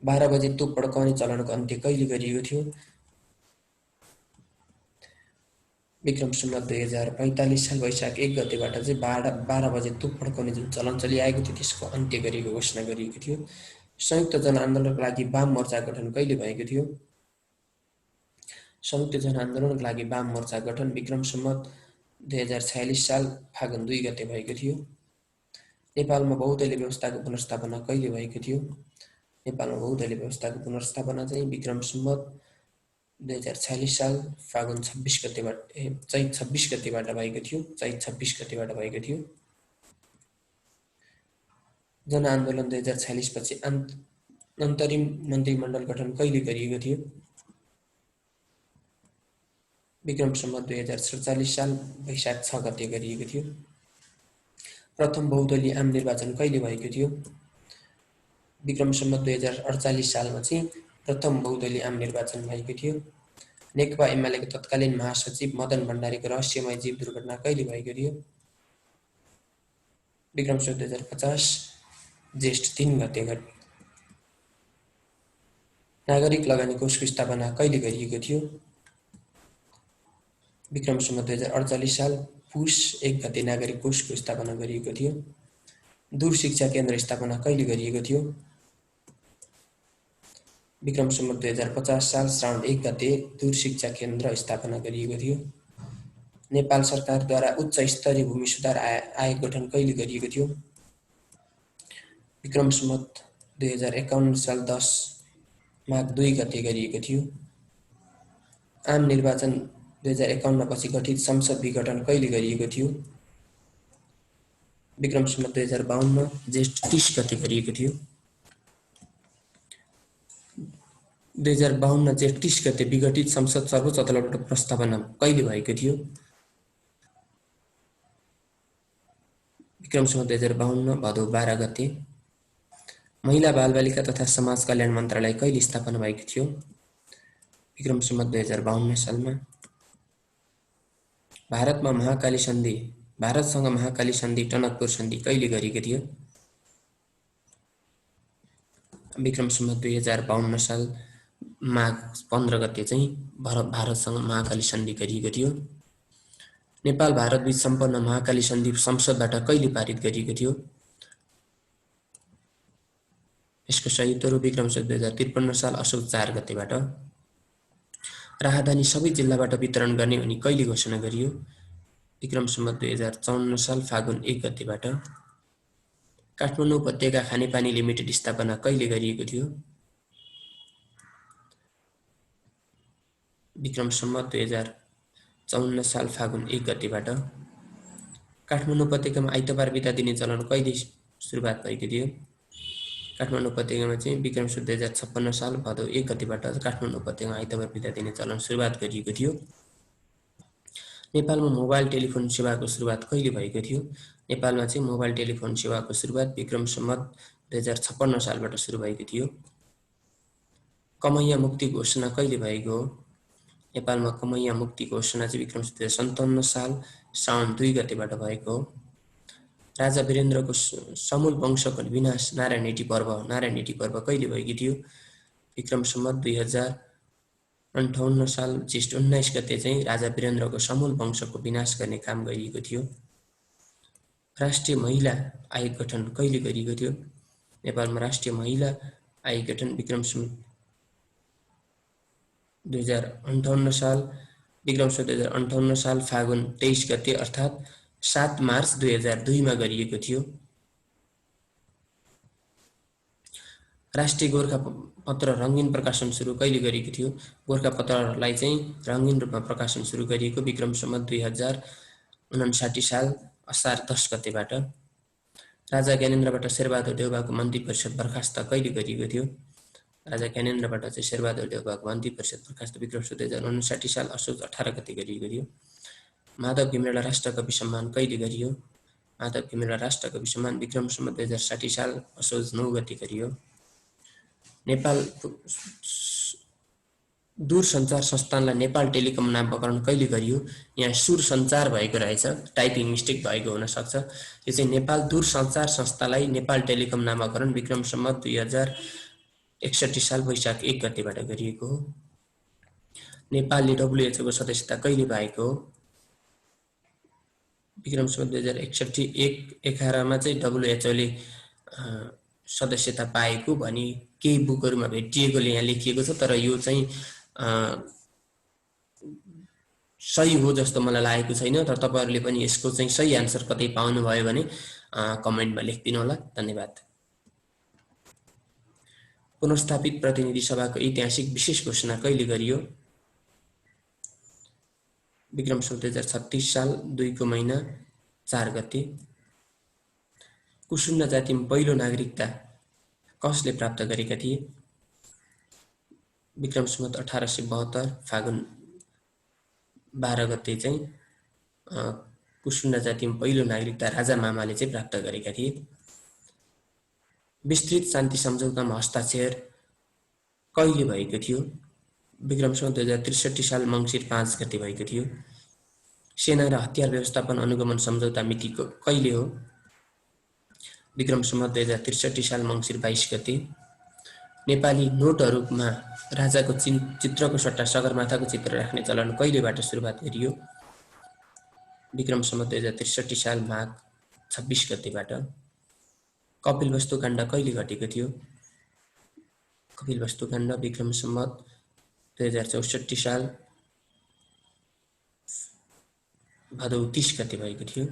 12 बजे तोप पड्काउने चलनको अन्त्य कहिले गरिएको थियो? विक्रम सम्वत 2045 साल वैशाख 1 गतेबाट चाहिँ 12 बजे तोप पड्काउने जुन चलन चलिआएको थियो त्यसको अन्त्य गरिएको घोषणा गरिएको थियो। संयुक्त जनआन्दोलनको लागि वाम मोर्चा गठन कहिले भएको थियो? संयुक्त जनआन्दोलनको लागि वाम मोर्चा गठन विक्रम सम्वत 2046 साल फागुन 2 गते भएको थियो। नेपालमा बहुदलीय व्यवस्थाको पुनर्स्थापना कहिले भएको थियो? नेपालमा बहुदलीय व्यवस्थाको पुनर्स्थापना चाहिँ विक्रम सम्वत 2046 साल फागुन 26 गतेबाट चैत 26 गतेबाट भएको थियो। चैत 26 गतेबाट भएको थियो। जनआन्दोलन 2046 पछि अन्तरिम मन्त्रीमण्डल गठन कहिले गरिएको थियो? विक्रम सम्वत 2047 साल वैशाख 6 गते गरिएको थियो। प्रथम बहुदलीय आम निर्वाचन कहिले भएको थियो? विक्रम सम्वत 2048 सालमा चाहिँ प्रथम बहुदलीय आम निर्वाचन भएको थियो। नेकपा एमालेको तत्कालीन महासचिव मदन भण्डारीको रहस्यमय जीव दुर्घटना कहिले भएको थियो? विक्रम सम्वत 2050 ज्येष्ठ 3 गते घट्यो। नागरिक लगानी कोषको स्थापना कहिले गरिएको थियो? विक्रम सम्वत 2048 साल पुष 1 गते नागरिक कोषको स्थापना गरिएको थियो। दूर शिक्षा केन्द्र स्थापना कहिले गरिएको थियो? विक्रम सम्वत 2050 साल श्रावण 1 गते दूर शिक्षा केन्द्र स्थापना गरिएको थियो। नेपाल सरकारद्वारा उच्च स्तरीय भूमि सुधार आयोग गठन कहिले गरिएको थियो? विक्रम सम्वत 2051 साल 10 माघ 2 गते गरिएको थियो। आम निर्वाचन 2051 पछि गठित संसद विघटन कहिले गरिएको थियो? विक्रम सम्वत 2052 ज्येष्ठ 30 गते गरिएको थियो। 2052 जेठ 30 गते विघटित संसद सर्वोच्च अदालतबाट प्रस्तावना कहिले भएको थियो? विक्रम सम्वत 2052 भदौ 12 गते। महिला बालबालिका तथा समाज कल्याण मन्त्रालय कहिले स्थापना भएको थियो? विक्रम सम्वत 2052 सालमा। भारतसँग महाकाली सन्धि टनकपुर सन्धि कहिले गरिएको थियो? विक्रम सम्वत 2052 साल माघ 15 गते चाहिँ भारतसँग महाकाली सन्धि गरिएको थियो। नेपाल भारतबीच सम्पन्न महाकाली सन्धि संसदबाट कहिले पारित गरिएको थियो? यसको सही उत्तर हो विक्रम सम्वत 2053 साल असोज 4 गतेबाट। राहदानी सबै जिल्लाबाट वितरण गर्ने भनी कहिले घोषणा गरियो? विक्रम सम्वत 2054 साल फागुन 1 गतेबाट। काठमाडौँ उपत्यका खानेपानी लिमिटेड स्थापना कहिले गरिएको थियो? विक्रम सम्वत 2054 साल फागुन 1 गतेबाट। काठमाडौँ उपत्यकामा आइतबार बिदा दिने चलन कहिले सुरुवात भएको थियो? काठमाडौँ उपत्यकामा चाहिँ विक्रम सम्वत 2056 साल भदौ 1 गतेबाट काठमाडौँ उपत्यकामा आइतबार बिदा दिने चलन सुरुवात गरिएको थियो। नेपालमा मोबाइल टेलिफोन सेवाको सुरुवात कहिले भएको थियो? नेपालमा चाहिँ मोबाइल टेलिफोन सेवाको सुरुवात विक्रम सम्वत 2056 सालबाट सुरु भएको थियो। कमैया मुक्ति घोषणा कहिले भएको हो? नेपालमा कमैया मुक्ति घोषणा चाहिँ विक्रम सम्वत 2057 साल श्रावण 2 गतेबाट भएको हो। राजा वीरेन्द्रको समूल वंशको विनाश नारायण हेटी पर्व कहिले भएको थियो? विक्रम सम्वत 2058 साल ज्येष्ठ 19 गते चाहिँ राजा वीरेन्द्रको समूल वंशको विनाश गर्ने काम गरिएको थियो। राष्ट्रिय महिला आयोग गठन कहिले गरिएको थियो? नेपालमा राष्ट्रिय महिला आयोग गठन विक्रम सम्वत 2058 साल फागुन 23 गते अर्थात् 7 मार्च 2002 मा गरिएको थियो। राष्ट्रिय गोरखापत्र रङ्गीन प्रकाशन सुरु कहिले गरेको थियो? गोरखापत्रलाई चाहिँ रङ्गीन रूपमा प्रकाशन सुरु गरिएको विक्रम सम्वत 2059 साल असार 10 गतेबाट। राजा ज्ञानेन्द्रबाट शेरबहादुर देउवाको मन्त्री परिषद बर्खास्त कहिले गरिएको थियो? राजा ज्ञानेन्द्रबाट चाहिँ शेरबहादुर देउवाको मन्त्री परिषद बर्खास्त विक्रम सम्वत 2059 साल असोज 18 गते गरिएको थियो। माधव घिमिरेलाई राष्ट्रकवि सम्मान कहिले गरियो? माधव घिमिरेलाई राष्ट्रकवि सम्मान विक्रम सम्वत 2060 साल असोज 9 गते गरियो। नेपाल दूरसञ्चार संस्थानलाई नेपाल टेलिकम नामकरण कहिले गरियो? यहाँ सुर सञ्चार भएको रहेछ, टाइपिङ मिस्टेक भएको हुनसक्छ। यो चाहिँ नेपाल दूरसञ्चार संस्थालाई नेपाल टेलिकम नामकरण विक्रम सम्वत 2061 साल वैशाख 1 गतेबाट गरिएको हो। नेपालले डब्लुएचओको सदस्यता कहिले पाएको हो? विक्रम सम्वत 2061-11 मा चाहिँ डब्लुएचओले सदस्यता पाएको भनी केही बुकहरुमा भेटिएकोले यहाँ लेखिएको छ, तर यो चाहिँ सही हो जस्तो मलाई लागेको छैन। तर तपाईहरुले पनि यसको चाहिँ सही आन्सर कतै पाउनु भयो भने कमेन्टमा लेखिदिनु होला। धन्यवाद। पुनर्स्थापित प्रतिनिधि सभाको ऐतिहासिक विशेष घोषणा कहिले गरियो? विक्रम सम्वत 2036 साल 2 को महिना 4 गते। कुसुन्डा जातिमा पहिलो नागरिकता कसले प्राप्त गरेका थिए? विक्रम सम्वत 1872 फागुन 12 गते चाहिँ कुसुन्डा जातिमा पहिलो नागरिकता राजा मामाले चाहिँ प्राप्त गरेका थिए। विस्तृत शान्ति सम्झौतामा हस्ताक्षर कहिले भएको थियो? विक्रम सम्वत 2063 साल मङ्सिर 5 गते भएको थियो। सेना र हतियार व्यवस्थापन अनुगमन सम्झौता मिति कहिले हो? विक्रम सम्वत 2063 साल मङ्सिर 22 गते। नेपाली नोटहरूमा राजाको चित्रको सट्टा सगरमाथाको चित्र राख्ने चलन कहिलेबाट सुरुवात गरियो? विक्रम सम्वत 2063 साल माघ 26 गतेबाट। कपिलवस्तु काण्ड कहिले घटेको थियो? कपिलवस्तु काण्ड विक्रम सम्वत 2064 साल भदौ 30 गते भएको थियो।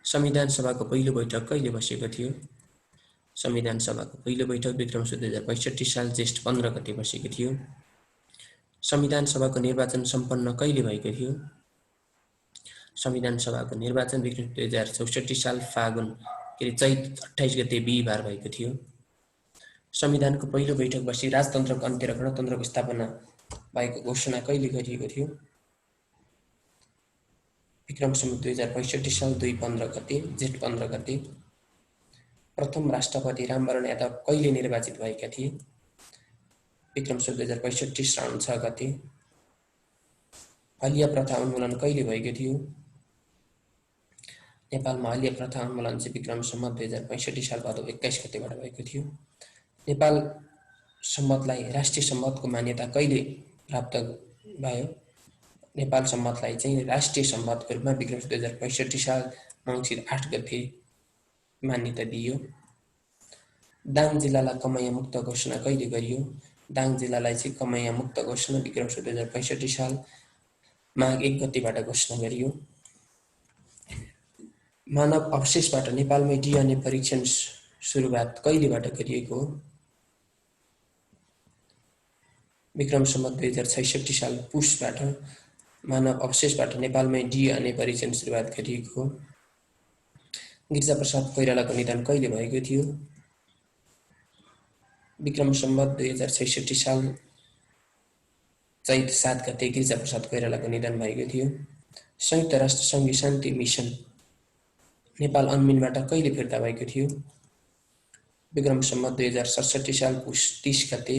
संविधान सभाको पहिलो बैठक कहिले बसेको थियो? संविधान सभाको पहिलो बैठक विक्रम सम्वत 2065 साल जेष्ठ 15 गते बसेको थियो। संविधान सभाको निर्वाचन सम्पन्न कहिले भएको थियो? संविधान सभाको निर्वाचन विक्रम 2064 साल फागुन चैत 28 गते बिहिबार भएको थियो। संविधानको पहिलो बैठक बसी राजतन्त्रको अन्त्य र गणतन्त्रको स्थापना भएको घोषणा कहिले गरिएको थियो? विक्रम सम्वत 2065 साल जेठ 15 गते। प्रथम राष्ट्रपति रामवरण यादव कहिले निर्वाचित भएका थिए? विक्रम सम्वत 2065 श्रावण 6 गते। हलिया प्रथा उन्मूलन कहिले भएको थियो? नेपालमा हलिया प्रथा उन्मूलन चाहिँ विक्रम सम्वत 2065 साल भदौ 21 गतेबाट भएको थियो। नेपाल सम्वतलाई राष्ट्रिय सम्वतको मान्यता कहिले प्राप्त भयो? नेपाल सम्वतलाई चाहिँ राष्ट्रिय सम्वतको रूपमा विक्रम सम्वत 2065 साल मङ्सिर 8 गते मान्यता दिइयो। दाङ जिल्लालाई कमैया मुक्त घोषणा कहिले गरियो? दाङ जिल्लालाई चाहिँ कमैया मुक्त घोषणा विक्रम सम्वत 2065 साल माघ 1 गतेबाट घोषणा गरियो। मानव अवशेषबाट नेपालमै DNA परीक्षण सुरुवात कहिलेबाट गरिएको हो? विक्रम सम्वत 2066 साल पुसबाट मानव अवशेषबाट नेपालमै DNA परीक्षण सुरुवात गरिएको हो। गिरिजाप्रसाद कोइरालाको निधन कहिले भएको थियो? विक्रम सम्वत 2066 साल चैत 7 गते गिरिजाप्रसाद कोइरालाको निधन भएको थियो। संयुक्त राष्ट्र सङ्घीय शान्ति मिसन नेपाल अन्मिनबाट कहिले फिर्ता भएको थियो? विक्रम सम्वत 2067 साल पुस 30 गते।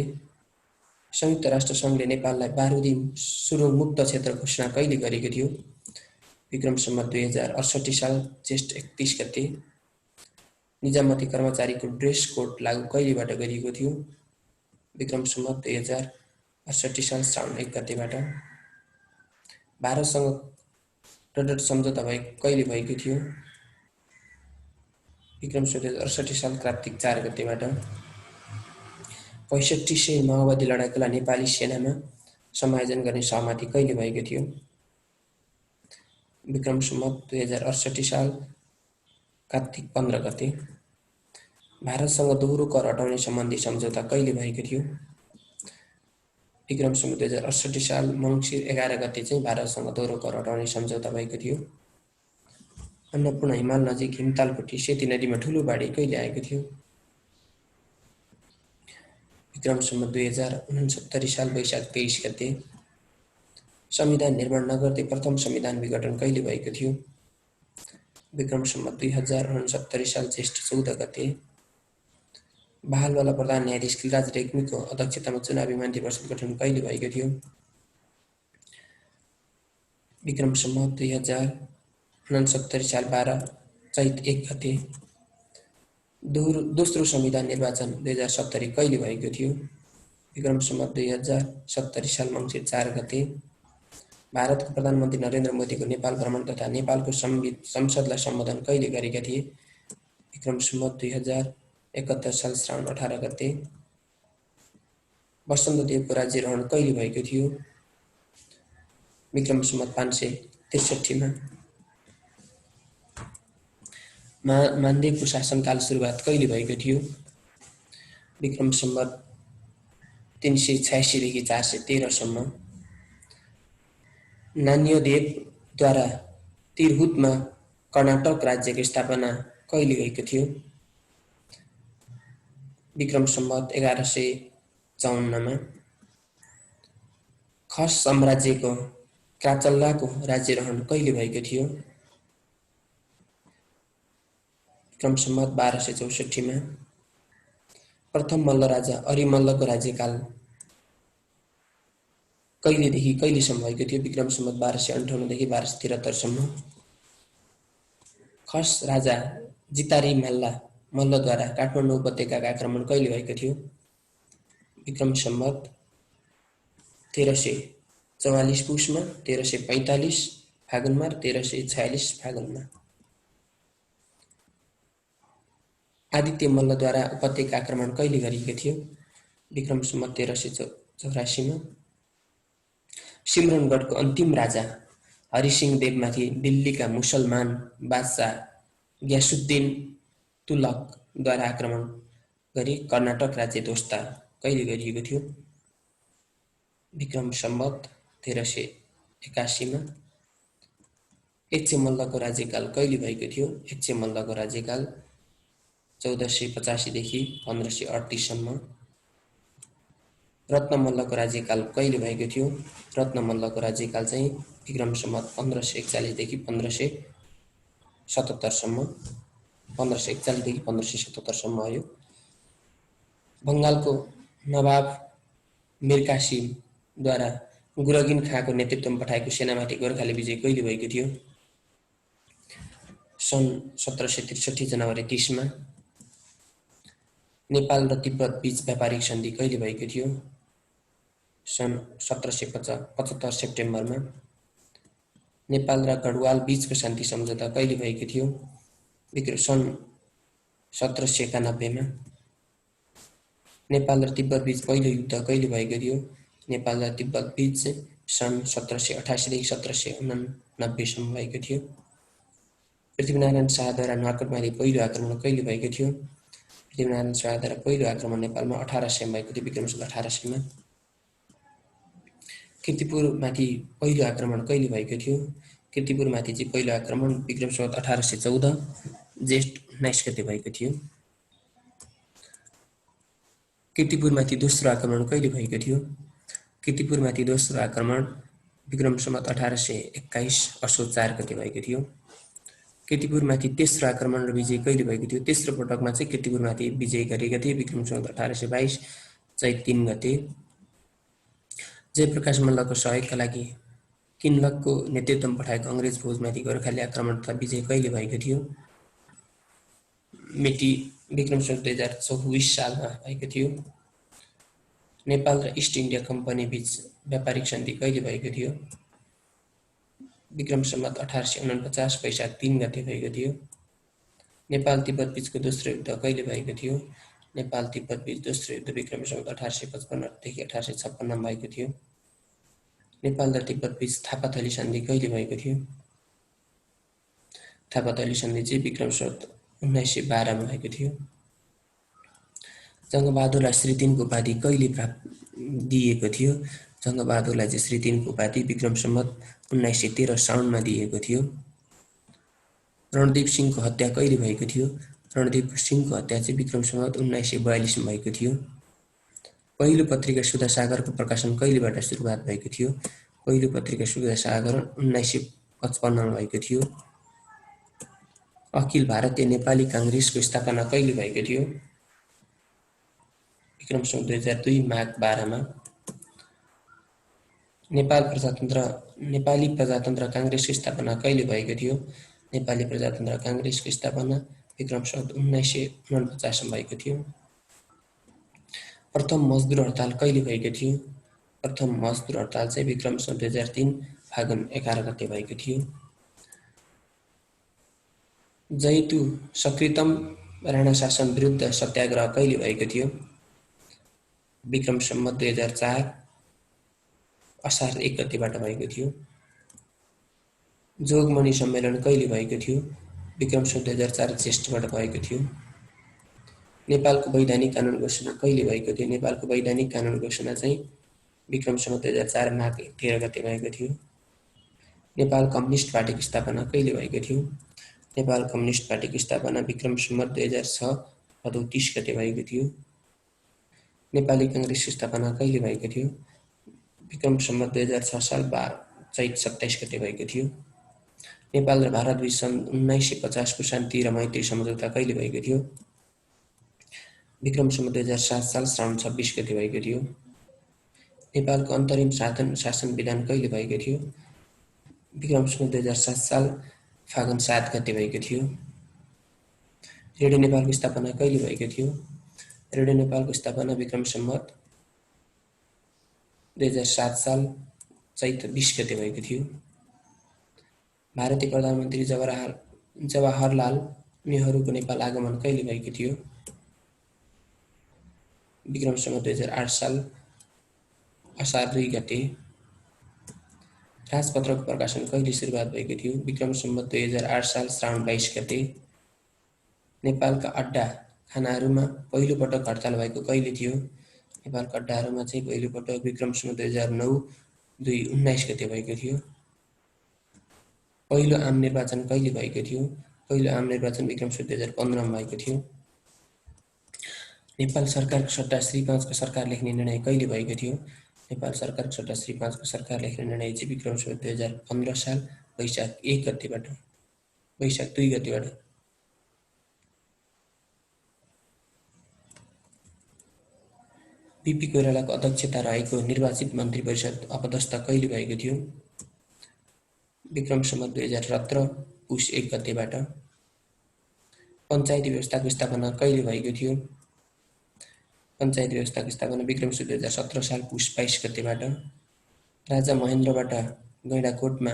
संयुक्त राष्ट्र सङ्घले नेपाललाई बारुदी सुरुङ मुक्त क्षेत्र घोषणा कहिले गरेको थियो? विक्रम सम्वत 2068 साल जेष्ठ 31 गते। निजामती कर्मचारीको ड्रेस कोड लागू कहिलेबाट गरिएको थियो? विक्रम सम्वत 2068 साल श्रावण 1 गतेबाट। भारतसँग डडट सम्झौता कहिले भएको थियो? विक्रम सम्वत 2068 साल कार्तिक 4 गतेबाट। 6500 माओवादी लडाकुलाई नेपाली सेनामा समायोजन गर्ने सहमति कहिले भएको थियो? विक्रम सम्वत 2068 साल कार्तिक 15 गते। भारतसँग दोहोरो कर हटाउने सम्बन्धी सम्झौता कहिले भएको थियो? विक्रम सम्वत 2068 साल मङ्सिर 11 गते चाहिँ भारतसँग दोहोरो कर हटाउने सम्झौता भएको थियो। अन्नपूर्ण हिमाल नजिक हिमतालपट्टि सेती नदीमा ठुलो बाढी कहिले आएको थियो? विक्रम सम्वत 2069 साल वैशाख 23 गते। संविधान निर्माण नगर्दै प्रथम संविधान विघटन कहिले भएको थियो? विक्रम सम्वत 2069 साल जेष्ठ 14 गते। बहालवाला प्रधान न्यायाधीश खिलराज रेग्मीको अध्यक्षतामा चुनावी मन्त्री परिषद गठन कहिले भएको थियो? विक्रम सम्वत 2069 साल 12 चैत 1 गते। दोस्रो संविधान निर्वाचन 2070 कहिले भएको थियो? विक्रम सम्वत 2070 साल मङ्सिर 4 गते। भारतको प्रधानमन्त्री नरेन्द्र मोदीको नेपाल भ्रमण तथा नेपालको संसदलाई सम्बोधन कहिले गरेका थिए? विक्रम सम्वत 2071 साल श्रावण 18 गते। वसन्तदेवको राज्यारोहण कहिले भएको थियो? विक्रम सम्वत 563 मा मानदेवको शासनकाल सुरुवात कहिले भएको थियो? विक्रम सम्वत 386 देखि 413 सम्म। नान्यदेवद्वारा तिरहुतमा कर्नाटक राज्यको स्थापना कहिले भएको थियो? विक्रम सम्वत 1154 मा। खस साम्राज्यको क्राचल्लाको राज्यारोहण कहिले भएको थियो? विक्रम सम्वत 1264 में प्रथम मल्ल राजा अरिमल्लको राज्यकाल कहिलेदेखि कहिलेसम्म भएको थियो? विक्रम सम्वत 1258 देखि 1273 सम्म। खस राजा जितारी मल्लद्वारा काठमाडौँ उपत्यकाका आक्रमण कहिले भएको थियो? विक्रम सम्वत 1344 पुसमा, 1345 फागुनमा र 1346 फागुनमा। आदित्य मल्लद्वारा उपत्यका आक्रमण कहिले गरिएको थियो? विक्रम सम्वत 1384 में। सिमरनगढको अन्तिम राजा हरिसिंह देवमाथि दिल्लीका मुसलमान बादशाह ग्यासुद्दिन तुगलकद्वारा आक्रमण गरी कर्नाटक राज्य ध्वस्त कहिले गरिएको थियो? विक्रम सम्वत 1381 में। एक्चे मल्लको राज्यकाल कहिले भएको थियो? एक्चे मल्लको राज्यकाल 1485 देखि 1538 सम्म। रत्न मल्लको राज्यकाल कहिले भएको थियो? रत्न मल्लको राज्यकाल चाहिँ विक्रम सम्वत 1541 देखि 1577 सम्म। 1541 देखि 1577 सम्म आयो। बङ्गालको नवाब मीर कासिमद्वारा गुरगिन खाँको नेतृत्वमा पठाएको सेनामाथि गोर्खाली विजय कहिले भएको थियो? सन् 1763 जनवरी 30 में। नेपाल र तिब्बत बीच व्यापारिक सन्धि कहिले भएको थियो? सन् 1775 सेप्टेम्बर में। नेपाल र गढवाल बीचको शान्ति सम्झौता कहिले भएको थियो? सन् 1791 में। नेपाल र तिब्बत बीच पहिलो युद्ध कहिले भएको थियो? नेपाल र तिब्बत बीच सन् 1788 देखि 1789 सम्म भएको थियो। पृथ्वीनारायण शाहद्वारा नुवाकोटमाथि पहिलो आक्रमण कहिले भएको थियो? पृथ्वीनारायण शाहद्वारा पहिलो आक्रमण नेपालमा 1800 भएको थियो, विक्रम सम्वत 1800 में। कीर्तिपुरमाथि पहिलो आक्रमण कहिले भएको थियो? कीर्तिपुरमाथि चाहिँ पहिलो आक्रमण विक्रम सम्वत 1814 जेठ 19 गते भएको थियो। कीर्तिपुरमाथि दोस्रो आक्रमण कहिले भएको थियो? कीर्तिपुरमाथि दोस्रो आक्रमण विक्रम सम्वत 1821 असोज 4 गते भएको थियो। कीर्तिपुरमाथि तेस्रो आक्रमण र विजय कहिले भएको थियो? तेस्रो पटकमा चाहिँ कीर्तिपुरमाथि विजय गरेका थिए विक्रम सम्वत 1822 चैत 3 गते। जयप्रकाश मल्लको सहयोगका लागि किन्लकको नेतृत्वमा पठाएको अङ्ग्रेज फौजमाथि गोर्खाली आक्रमण तथा विजय कहिले भएको थियो? मिति विक्रम सम्वत 2024 सालमा भएको थियो। नेपाल र इस्ट इन्डिया कम्पनी बीच व्यापारिक सन्धि कहिले भएको थियो? विक्रम सम्वत 1849 वैशाख 3 गते भएको थियो। नेपाल तिब्बत बीचको दोस्रो युद्ध कहिले भएको थियो? नेपाल तिब्बत बीच दोस्रो युद्ध विक्रम सम्वत 1855 देखि 1856 मा भएको थियो। नेपाल र तिब्बत बीच थापाथली सन्धि कहिले भएको थियो? थापाथली सन्धि चाहिँ विक्रम सम्वत 1912 मा भएको थियो। जङ्गबहादुरलाई श्री 3 को उपाधि कहिले दिएको थियो? जङ्गबहादुरलाई चाहिँ श्री 3 को उपाधि विक्रम सम्वत 1913 साउनमा दिएको थियो। रणदीप सिंहको हत्या कहिले भएको थियो? रणदीप सिंहको हत्या चाहिँ विक्रम सम्वत 1942 मा भएको थियो। पहिलो पत्रिका सुधासागरको प्रकाशन कहिलेबाट सुरुवात भएको थियो? पहिलो पत्रिका सुधासागर 1955 मा भएको थियो। अखिल भारतीय नेपाली काङ्ग्रेसको स्थापना कहिले भएको थियो? विक्रम सम्वत 2002 माघ 12 मा। नेपाली प्रजातन्त्र काङ्ग्रेसको स्थापना कहिले भएको थियो? नेपाली प्रजातन्त्र काङ्ग्रेसको स्थापना विक्रम सम्वत 1949 मा भएको थियो। प्रथम मजदुर हडताल कहिले भएको थियो? प्रथम मजदुर हडताल चाहिँ विक्रम सम्वत 2003 फागुन 11 गते भएको थियो। जयतु सकृतम राणा शासन विरुद्ध सत्याग्रह कहिले भएको थियो? विक्रम सम्वत 2004 असार 1 गतेबाट भएको थियो। जोगमणि सम्मेलन कहिले भएको थियो? विक्रम सम्वत 2004 ज्येष्ठबाट भएको थियो। नेपालको वैधानिक कानुन घोषणा कहिले भएको थियो? नेपालको वैधानिक कानुन घोषणा चाहिँ विक्रम सम्वत 2004 माघ 13 गते भएको थियो। नेपाल कम्युनिस्ट पार्टीको स्थापना कहिले भएको थियो? नेपाल कम्युनिस्ट पार्टीको स्थापना विक्रम सम्वत 2006 भदौ 30 गते भएको थियो। नेपाली काङ्ग्रेसको स्थापना कहिले भएको थियो? विक्रम सम्वत 2006 साल चैत 27 गते भएको थियो। नेपाल र भारत बीच सन् 1950 को शान्ति र मैत्री सम्झौता कहिले भएको थियो? विक्रम सम्वत 2007 साल श्रावण 26 गते भएको थियो। नेपालको अन्तरिम शासन विधान कहिले भएको थियो? विक्रम सम्वत 2007 साल फागुन 7 गते भएको थियो। रेडियो नेपालको स्थापना कहिले भएको थियो? रेडियो नेपालको स्थापना विक्रम सम्वत 2007 साल चैत्र 20 गते भएको थियो। भारतीय प्रधानमन्त्री जवाहरलाल नेहरूको नेपाल आगमन कहिले भएको थियो? विक्रम सम्वत 2008 साल असार 2 गते। राजपत्रको प्रकाशन कहिले सुरुवात भएको थियो? विक्रम सम्वत 2008 साल श्रावण 22 गते। नेपालका अड्डा खानाहरूमा पहिलोपटक हडताल भएको कहिले थियो? नेपालका अड्डाहरूमा चाहिँ पहिलोपटक विक्रम सम्वत 2009 19 गते भएको थियो। पहिलो आम निर्वाचन कहिले भएको थियो? पहिलो आम निर्वाचन विक्रम सम्वत 2015 मा भएको थियो। नेपाल सरकारको सट्टा श्री 5 को सरकार लेख्ने निर्णय कहिले भएको थियो? नेपाल सरकारको सट्टा श्री 5 को सरकार लेख्ने निर्णय चाहिँ विक्रम सम्वत 2015 साल वैशाख 2 गतेबाट। बीपी कोइरालाको अध्यक्षता रहेको निर्वाचित मन्त्री परिषद अपदस्थ कहिले भएको थियो? विक्रम सम्वत 2017 पुस 1 गतेबाट। पञ्चायती व्यवस्थाको स्थापना कहिले भएको थियो? पञ्चायती व्यवस्थाको स्थापना विक्रम सम्वत 2017 साल पुस 22 गतेबाट। राजा महेन्द्रबाट गैंडाकोटमा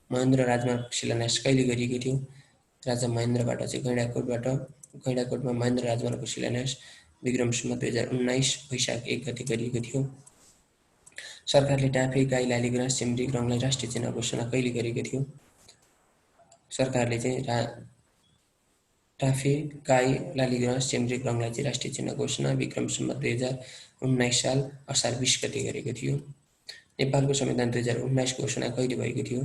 महेन्द्र राजमार्ग शिलान्यास कहिले गरिएको थियो? राजा महेन्द्रबाट चाहिँ गैंडाकोटमा महेन्द्र राजमार्गको शिलान्यास विक्रम सम्वत 2019 वैशाख 1 गते गरिएको थियो। सरकारले टाफे, गाई, लालीगुराँस, चिम्री, रङलाई राष्ट्रिय चिन्ह घोषणा कहिले गरेको थियो? सरकारले चाहिँ टाफे, गाई, लालीगुराँस, चिम्री, रङलाई चाहिँ राष्ट्रिय चिन्ह घोषणा विक्रम सम्वत 2019 साल असार 20 गते गरेको थियो। नेपालको संविधान 2019 घोषणा कहिले भएको थियो?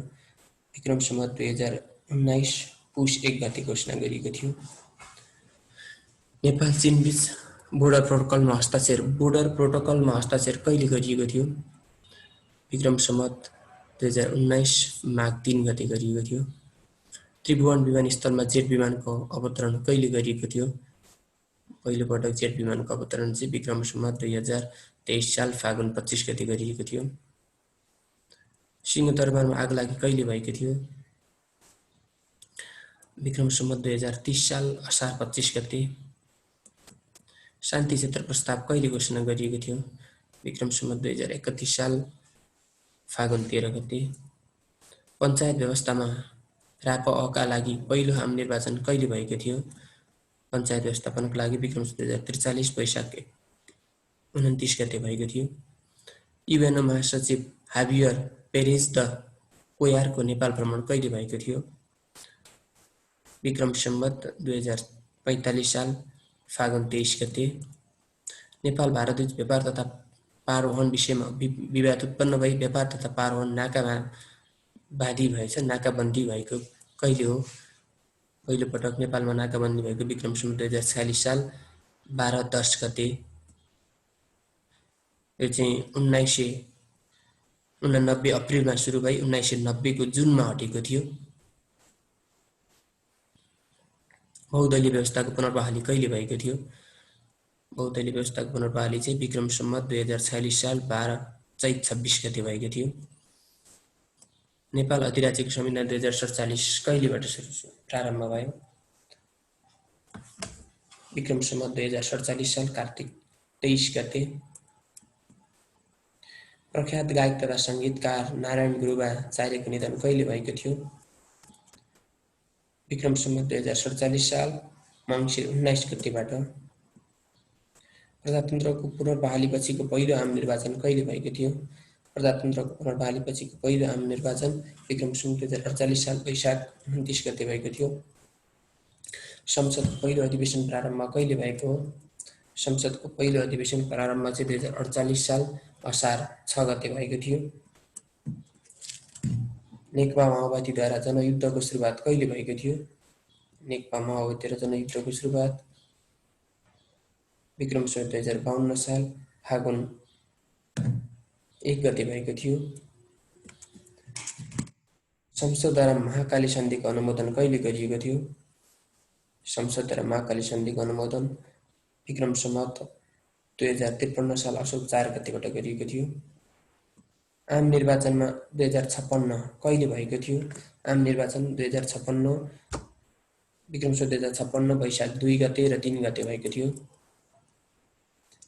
विक्रम सम्वत 2019 पुस 1 गते घोषणा गरिएको थियो। नेपाल चीन बीच बोर्डर प्रोटोकलमा हस्ताक्षर कहिले गरिएको थियो? विक्रम सम्वत 2019 माघ 3 गते गरिएको थियो। त्रिभुवन विमानस्थलमा जेट विमानको अवतरण कहिले गरिएको थियो? पहिलोपटक जेट विमानको अवतरण चाहिँ विक्रम सम्वत 2023 साल फागुन 25 गते गरिएको थियो। सिंहदरबारमा आगलागी कहिले भएको थियो? विक्रम सम्वत 2030 साल असार 25 गते। शान्ति क्षेत्र प्रस्ताव कहिले घोषणा गरिएको थियो? विक्रम सम्वत 2031 साल फागुन 13 गते। पञ्चायत व्यवस्थामा रापअका लागि पहिलो आम निर्वाचन कहिले भएको थियो? पञ्चायत व्यवस्थापनको लागि विक्रम सम्वत 2043 वैशाख 29 गते भएको थियो। युएनओ महासचिव हाभियर पेरेज द कोयारको नेपाल भ्रमण कहिले भएको थियो? विक्रम सम्वत 2045 साल फागुन 23 गते। नेपाल भारतबीच व्यापार तथा पारोहन विषयमा विवाद उत्पन्न भई व्यापार तथा पारोहन नाकाबन्दी भएको कहिले हो? पहिलोपटक नेपालमा नाकाबन्दी भएको विक्रम सम्वत 2046 साल 12-10 गते। यो चाहिँ 1989 अप्रिलमा सुरु भई 1990 को जुनमा हटेको थियो। बहुदलीय व्यवस्थाको पुनर्बहाली कहिले भएको थियो? बहुदलीय व्यवस्थाको पुनर्बहाली चाहिँ विक्रम सम्वत 2046 साल 12 चैत 26 गते भएको थियो। नेपाल अधिराज्यको संविधान 2047 कहिलेबाट प्रारम्भ भयो? विक्रम सम्वत 2047 साल कार्तिक 23 गते। प्रख्यात गायक तथा सङ्गीतकार नारायण गुरुबाचार्यको निधन कहिले भएको थियो? विक्रम सम्वत 2047 साल मङ्सिर 19 गतेबाट। प्रजातन्त्रको पुनर्बहालीपछिको पहिलो आम निर्वाचन कहिले भएको थियो? प्रजातन्त्रको पुनर्बहालीपछिको पहिलो आम निर्वाचन विक्रम सम्वत 2048 साल वैशाख 29 गते भएको थियो। संसदको पहिलो अधिवेशन प्रारम्भ कहिले भएको हो? संसदको पहिलो अधिवेशन प्रारम्भ चाहिँ 2048 साल असार 6 गते भएको थियो। नेकपा माओवादीद्वारा जनयुद्धको सुरुवात कहिले भएको थियो? नेकपा माओवादीद्वारा जनयुद्धको सुरुवात विक्रम सम्वत 2052 साल फागुन 1 गते भएको थियो। संसदद्वारा महाकाली सन्धिको अनुमोदन कहिले गरिएको थियो? संसदद्वारा महाकाली सन्धिको अनुमोदन विक्रम सम्वत 2053 साल असोज 4 गतेबाट गरिएको थियो। आम निर्वाचनमा 2056 कहिले भएको थियो? आम निर्वाचन 2056 विक्रम सम्वत 2056 वैशाख 2 गते र 3 गते भएको थियो।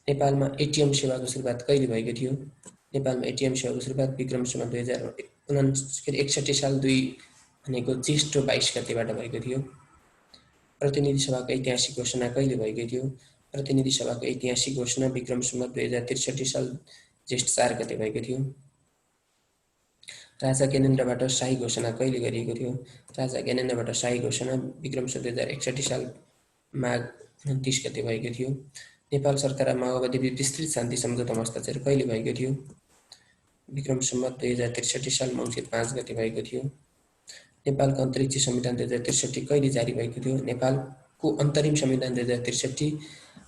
नेपालमा एटीएम सेवाको सुरुवात कहिले भएको थियो? नेपालमा एटीएम सेवाको सुरुवात विक्रम सम्वत 2061 साल 2 भनेको ज्येष्ठ 22 गतेबाट भएको थियो। प्रतिनिधि सभाको ऐतिहासिक घोषणा कहिले भएको थियो? प्रतिनिधि सभाको ऐतिहासिक घोषणा विक्रम सम्वत 2063 साल ज्येष्ठ 4 गते भएको थियो। राजा ज्ञानेन्द्रबाट शाही घोषणा कहिले गरिएको थियो? राजा ज्ञानेन्द्रबाट शाही घोषणा विक्रम सम्वत 2061 साल माघ 29 गते भएको थियो। नेपाल सरकार र माओवादी बीच विस्तृत शान्ति सम्झौतामा हस्ताक्षर कहिले भएको थियो? विक्रम सम्वत 2063 साल मङ्सिर 5 गते भएको थियो। नेपालको अन्तरिक्ष संविधान 2063 कहिले जारी भएको थियो? नेपालको अन्तरिम संविधान 2063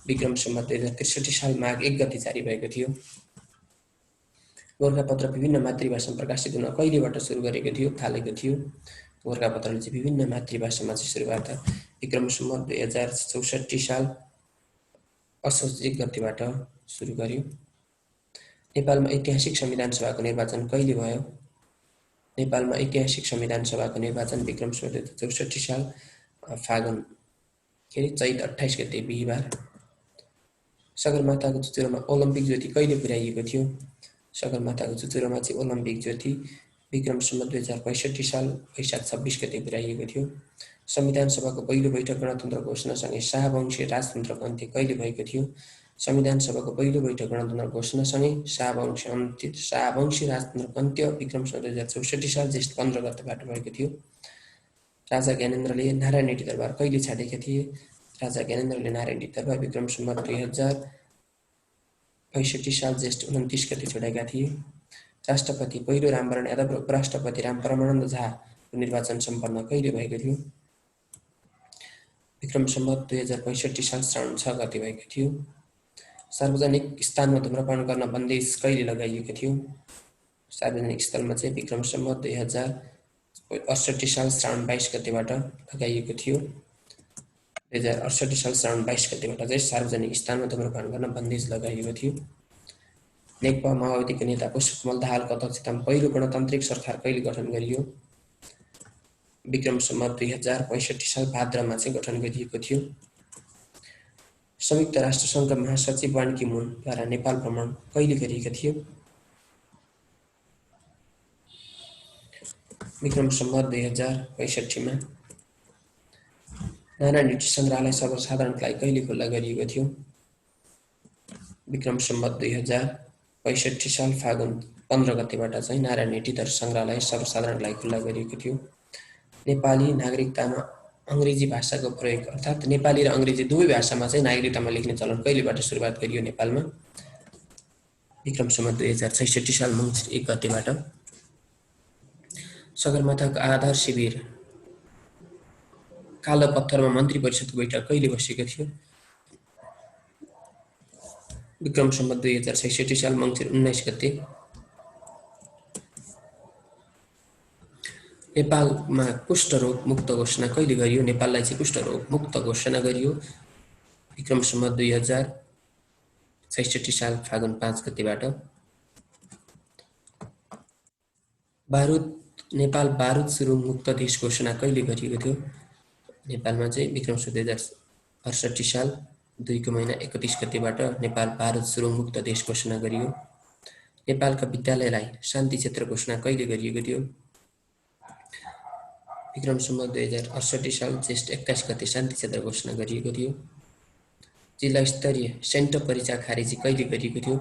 विक्रम सम्वत 2063 साल माघ 1 गते जारी भएको थियो। गोरखापत्र विभिन्न मातृभाषामा प्रकाशित हुन कहिलेबाट सुरु गरेको थियो? थालेको थियो। गोरखापत्रले चाहिँ विभिन्न मातृभाषामा चाहिँ सुरुवात विक्रम सम्वत 2064 साल असोज 1 गतेबाट सुरु गर्यो। नेपालमा ऐतिहासिक संविधान सभाको निर्वाचन कहिले भयो? नेपालमा ऐतिहासिक संविधान सभाको निर्वाचन विक्रम सम्वत 2064 साल फागुन चैत 28 गते बिहिबार। सगरमाथाको चुचुरोमा ओलम्पिक ज्योति कहिले पुर्याइएको थियो? सगरमाथाको चुचुरोमा चाहिँ ओलम्पिक ज्योति विक्रम सम्वत 2065 साल वैशाख 26 गते पुर्याइएको थियो। संविधान सभाको पहिलो बैठक गणतन्त्र घोषणासँगै शाहवंशी राजतन्त्रको अन्त्य कहिले भएको थियो? संविधान सभाको पहिलो बैठक गणतन्त्र घोषणासँगै शाहवंशी राजतन्त्रको अन्त्य विक्रम सम्वत 2064 साल ज्येष्ठ 15 गतेबाट भएको थियो। राजा ज्ञानेन्द्रले नारायणहिटी दरबार कहिले छाडेका थिए? राजा ज्ञानेन्द्रले नारायणहिटी दरबार विक्रम सम्वत 2065 साल ज्येष्ठ 29 गते छोडेका थिए। राष्ट्रपति पहिलो रामवरण यादव र उपराष्ट्रपति राम परमानन्द झाको निर्वाचन सम्पन्न कहिले भएको थियो? विक्रम सम्वत 2065 साल श्रावण 6 गते भएको थियो। सार्वजनिक स्थानमा धूम्रपान गर्न बन्देज कहिले लगाइएको थियो? सार्वजनिक स्थलमा चाहिँ विक्रम सम्वत 2068 साल श्रावण 22 गतेबाट लगाइएको थियो। 2068 साल श्रावण 22 गतेबाट चाहिँ सार्वजनिक स्थानमा धूम्रपान गर्न बन्देज लगाइएको थियो। नेकपा माओवादीको नेता पुष्पकमल दाहालको अध्यक्षतामा पहिलो गणतान्त्रिक सरकार कहिले गठन गरियो? विक्रम सम्वत 2065 साल भाद्रमा चाहिँ गठन गरिएको थियो। संयुक्त राष्ट्र सङ्घका महासचिव बान की मुनद्वारा नेपाल भ्रमण कहिले गरिएका थियो? विक्रम सम्वत 2065 नारायणहिटी सङ्ग्रहालय सर्वसाधारणका लागि कहिले खुल्ला गरिएको थियो? विक्रम सम्वत 2065 साल फागुन 15 गतेबाट चाहिँ नारायणहिटी सङ्ग्रहालय सर्वसाधारणका लागि खुल्ला गरिएको थियो। नेपाली नागरिकतामा अङ्ग्रेजी भाषाको प्रयोग अर्थात् नेपाली र अङ्ग्रेजी दुवै भाषामा चाहिँ नागरिकतामा लेख्ने चलन कहिलेबाट सुरुवात गरियो नेपालमा? विक्रम सम्वत 2066 साल मङ्सिर 1 गतेबाट। सगरमाथाको आधार शिविर कालो पत्थरमा मन्त्री परिषदको बैठक कहिले बसेको थियो? विक्रम सम्वत 2066 साल मङ्सिर 19 गते। नेपालमा कुष्ठरोग मुक्त घोषणा कहिले गरियो? नेपाललाई चाहिँ कुष्ठरोग मुक्त घोषणा गरियो विक्रम सम्वत 2066 साल फागुन 5 गतेबाट। नेपाल बारुद सुरुङ मुक्त देश घोषणा कहिले गरिएको थियो? नेपालमा चाहिँ विक्रम सम्वत 2068 साल 2 महिना 31 गतेबाट नेपाल बारुद सुरुङ मुक्त देश घोषणा गरियो। नेपालका विद्यालयलाई शान्ति क्षेत्र घोषणा कहिले गरिएको थियो? विक्रम सम्वत 2068 साल ज्येष्ठ 21 गते शान्ति क्षेत्र घोषणा गरिएको थियो। जिल्ला स्तरीय सेन्टअप परीक्षा खारेजी कहिले गरिएको थियो?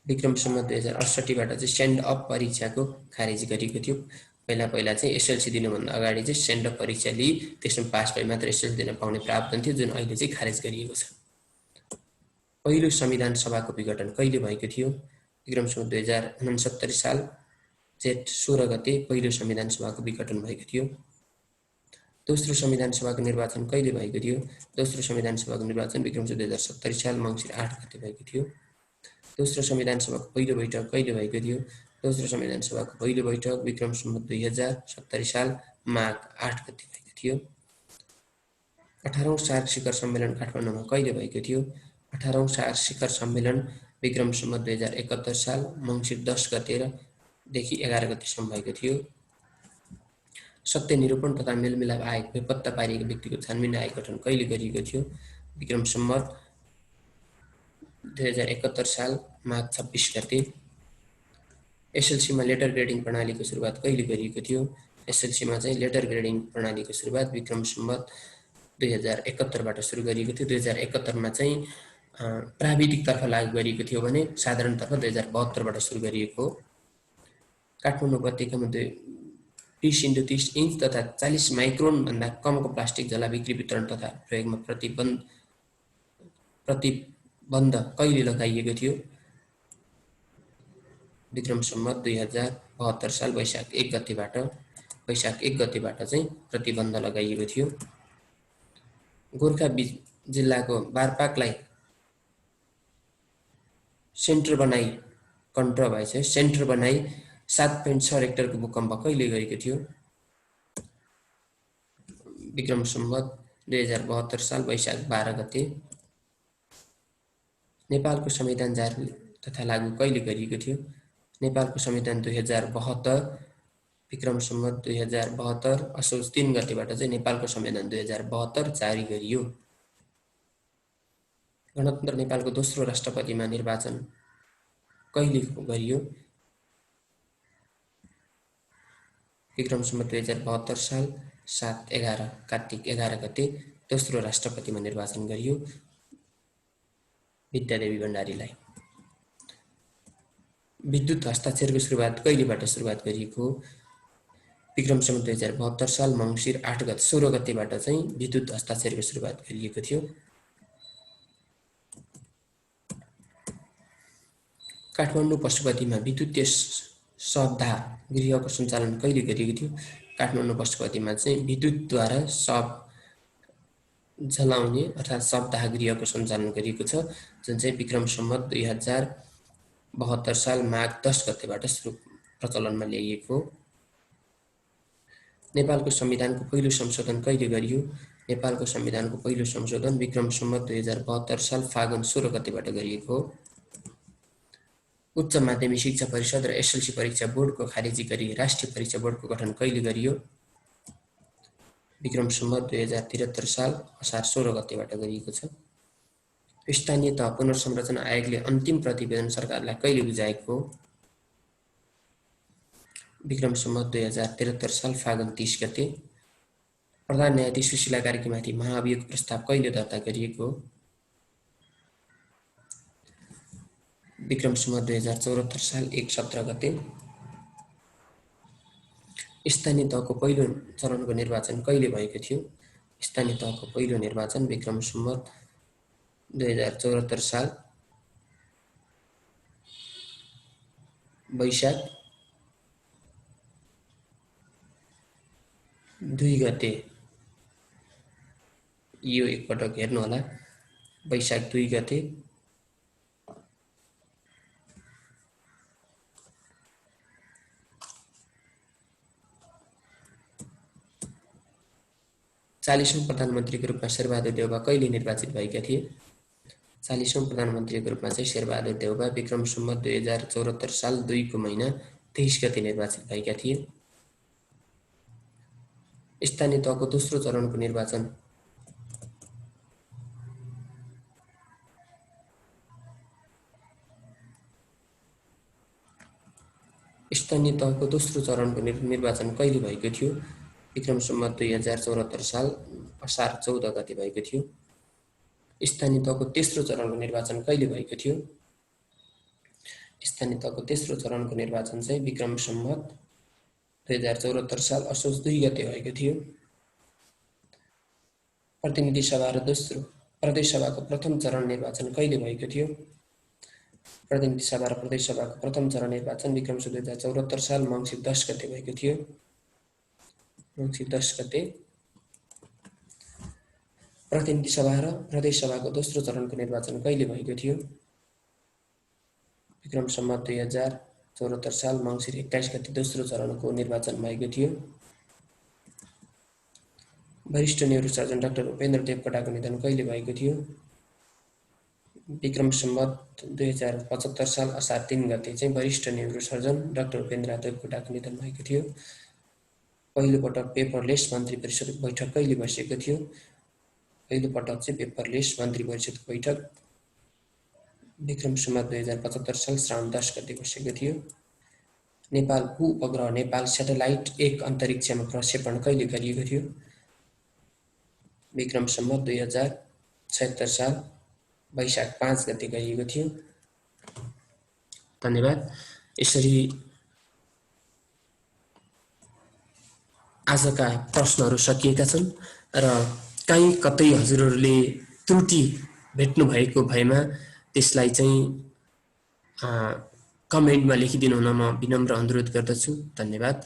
विक्रम सम्वत 2068बाट चाहिँ सेन्ड अप परीक्षाको खारेजी गरिएको थियो। पहिला चाहिँ एसएलसी दिनुभन्दा अगाडि चाहिँ सेन्ड अप परीक्षा लिई त्यसमा पास भए मात्र एसएलसी दिन पाउने प्रावधान थियो, जुन अहिले चाहिँ खारेज गरिएको छ। पहिलो संविधान सभाको विघटन कहिले भएको थियो? विक्रम सम्वत 2069 साल जेठ 16 गते पहिलो संविधान सभाको विघटन भएको थियो। दोस्रो संविधान सभाको निर्वाचन कहिले भएको थियो? दोस्रो संविधान सभाको निर्वाचन विक्रम सम्वत 2070 साल मङ्सिर 8 गते भएको थियो। दोस्रो संविधान सभाको पहिलो बैठक कहिले भएको थियो? दोस्रो संविधान सभाको पहिलो बैठक विक्रम सम्वत 2070 साल माघ 8 गते भएको थियो। 18औं सार्क शिखर सम्मेलन काठमाडौँमा कहिले भएको थियो? 18औं सार्क शिखर सम्मेलन विक्रम सम्वत 2071 साल मङ्सिर 10 गतेदेखि 11 गतेसम्म भएको थियो। सत्य निरूपण तथा मेलमिलाप आयोग बेपत्ता पारिएका व्यक्तिको छानबिन आयोग गठन कहिले गरिएको थियो? विक्रम सम्वत 2071 साल माघ 26 गते। एसएलसीमा लेटर ग्रेडिङ प्रणालीको सुरुवात कहिले गरिएको थियो? एसएलसीमा चाहिँ लेटर ग्रेडिङ प्रणालीको सुरुवात विक्रम सम्वत 2071बाट सुरु गरिएको थियो। 2071मा चाहिँ प्राविधिकतर्फ लागू गरिएको थियो भने साधारणतर्फ 2072बाट सुरु गरिएको हो। काठमाडौँ उपत्यकामा 20x30 इन्च तथा 40 माइक्रोनभन्दा कमको प्लास्टिक झोला बिक्री वितरण तथा प्रयोगमा प्रतिबन्ध कहिले लगाइएको थियो? विक्रम सम्वत 2072 साल वैशाख 1 गतेबाट चाहिँ प्रतिबन्ध लगाइएको थियो। गोर्खा जिल्लाको बारपाकलाई सेन्टर बनाई कन्ट्र भएछ सेन्टर बनाई 7.6 रेक्टरको भूकम्प कहिले गएको थियो? विक्रम सम्वत 2072 साल वैशाख 12 गते। नेपालको संविधान जारी तथा लागू कहिले गरिएको थियो? नेपालको संविधान 2072 विक्रम सम्वत 2072 असोज 3 गतेबाट चाहिँ नेपालको संविधान 2072 जारी गरियो। गणतन्त्र नेपालको दोस्रो राष्ट्रपतिमा निर्वाचन कहिले गरियो? विक्रम सम्वत 2072 साल 7/11 कार्तिक 11 गते दोस्रो राष्ट्रपतिमा निर्वाचन गरियो विद्यादेवी भण्डारीलाई। विद्युत हस्ताक्षरको सुरुवात कहिलेबाट सुरुवात गरिएको हो? विक्रम सम्वत 2072 साल मङ्सिर 16 गतेबाट चाहिँ विद्युत हस्ताक्षरको सुरुवात गरिएको थियो। काठमाडौँ पशुपतिमा विद्युतीय शवदाह गृहको सञ्चालन कहिले गरिएको थियो? काठमाडौँ पशुपतिमा चाहिँ विद्युतद्वारा शव जलाउने अर्थात् शवदाह गृहको सञ्चालन गरिएको छ, जुन चाहिँ विक्रम सम्वत 2072 साल माघ 10 गतेबाट प्रचलनमा ल्याइएको हो। नेपालको संविधानको पहिलो संशोधन कहिले गरियो? नेपालको संविधानको पहिलो संशोधन विक्रम सम्वत 2072 साल फागुन 16 गतेबाट गरिएको हो। उच्च माध्यमिक शिक्षा परिषद र एसएलसी परीक्षा बोर्डको खारेजी गरी राष्ट्रिय परीक्षा बोर्डको गठन कहिले गरियो? विक्रम सम्वत 2073 साल असार 16 गतेबाट गरिएको छ। स्थानीय तह पुनर्संरचना आयोगले अन्तिम प्रतिवेदन सरकारलाई कहिले बुझाएको हो? विक्रम सम्वत 2073 साल फागुन 30 गते। प्रधान न्यायाधीश सुशीला कार्कीमाथि महाभियोग प्रस्ताव कहिले दर्ता गरिएको हो? विक्रम सम्वत 2074 साल 1/17 गते। स्थानीय तहको पहिलो चरणको निर्वाचन कहिले भएको थियो? स्थानीय तहको पहिलो निर्वाचन विक्रम सम्वत 2074 साल वैशाख 2 गते। यो एकपटक हेर्नु होला, वैशाख 2 गते। चालीसौं प्रधानमन्त्रीको रूपमा शेरबहादुर देउवा कहिले निर्वाचित भएका थिए? 40औं प्रधानमन्त्रीको रूपमा चाहिँ शेरबहादुर देउवा विक्रम सम्वत 2074 साल 2 को महिना 23 गते निर्वाचित भएका थिए। स्थानीय तहको दोस्रो चरणको निर्वाचन कहिले भएको थियो? विक्रम सम्वत 2074 साल असार 14 गते भएको थियो। स्थानीय तहको तेस्रो चरणको निर्वाचन कहिले भएको थियो? स्थानीय तहको तेस्रो चरणको निर्वाचन चाहिँ विक्रम सम्वत 2074 साल असोज 2 गते भएको थियो। प्रतिनिधि सभा र दोस्रो प्रदेश सभाको प्रथम चरण निर्वाचन कहिले भएको थियो? प्रतिनिधि सभा र प्रदेश सभाको प्रथम चरण निर्वाचन विक्रम सम्वत 2074 साल मङ्सिर 10 गते भएको थियो। मङ्सिर 10 गते। प्रतिनिधि सभा र प्रदेश सभाको दोस्रो चरणको निर्वाचन कहिले भएको थियो? विक्रम सम्वत 2074 साल मङ्सिर 21 गते दोस्रो चरणको निर्वाचन भएको थियो। वरिष्ठ न्युरोसर्जन डाक्टर उपेन्द्र देवकोटाको निधन कहिले भएको थियो? विक्रम सम्वत 2075 साल असार 3 गते चाहिँ वरिष्ठ न्युरोसर्जन डाक्टर उपेन्द्र देवकोटाको निधन भएको थियो। पहिलो पटक पेपरलेस मन्त्री परिषद बैठक कहिले बसेको थियो? पहिलो पटक चाहिँ पेपरलेस मन्त्री परिषदको बैठक विक्रम सम्वत 2075 साल श्रावण 10 गते बसेको थियो। नेपाल भू उपग्रह नेपाल स्याटेलाइट 1 अन्तरिक्षमा प्रक्षेपण कहिले गरिएको थियो? विक्रम सम्वत 2076 साल वैशाख 5 गते गरिएको थियो। धन्यवाद। यसरी आजका प्रश्नहरू सकिएका छन् र कहीँ कतै हजुरहरूले त्रुटि भेट्नु भएको भएमा त्यसलाई चाहिँ कमेन्टमा लेखिदिनु हुन म विनम्र अनुरोध गर्दछु। धन्यवाद।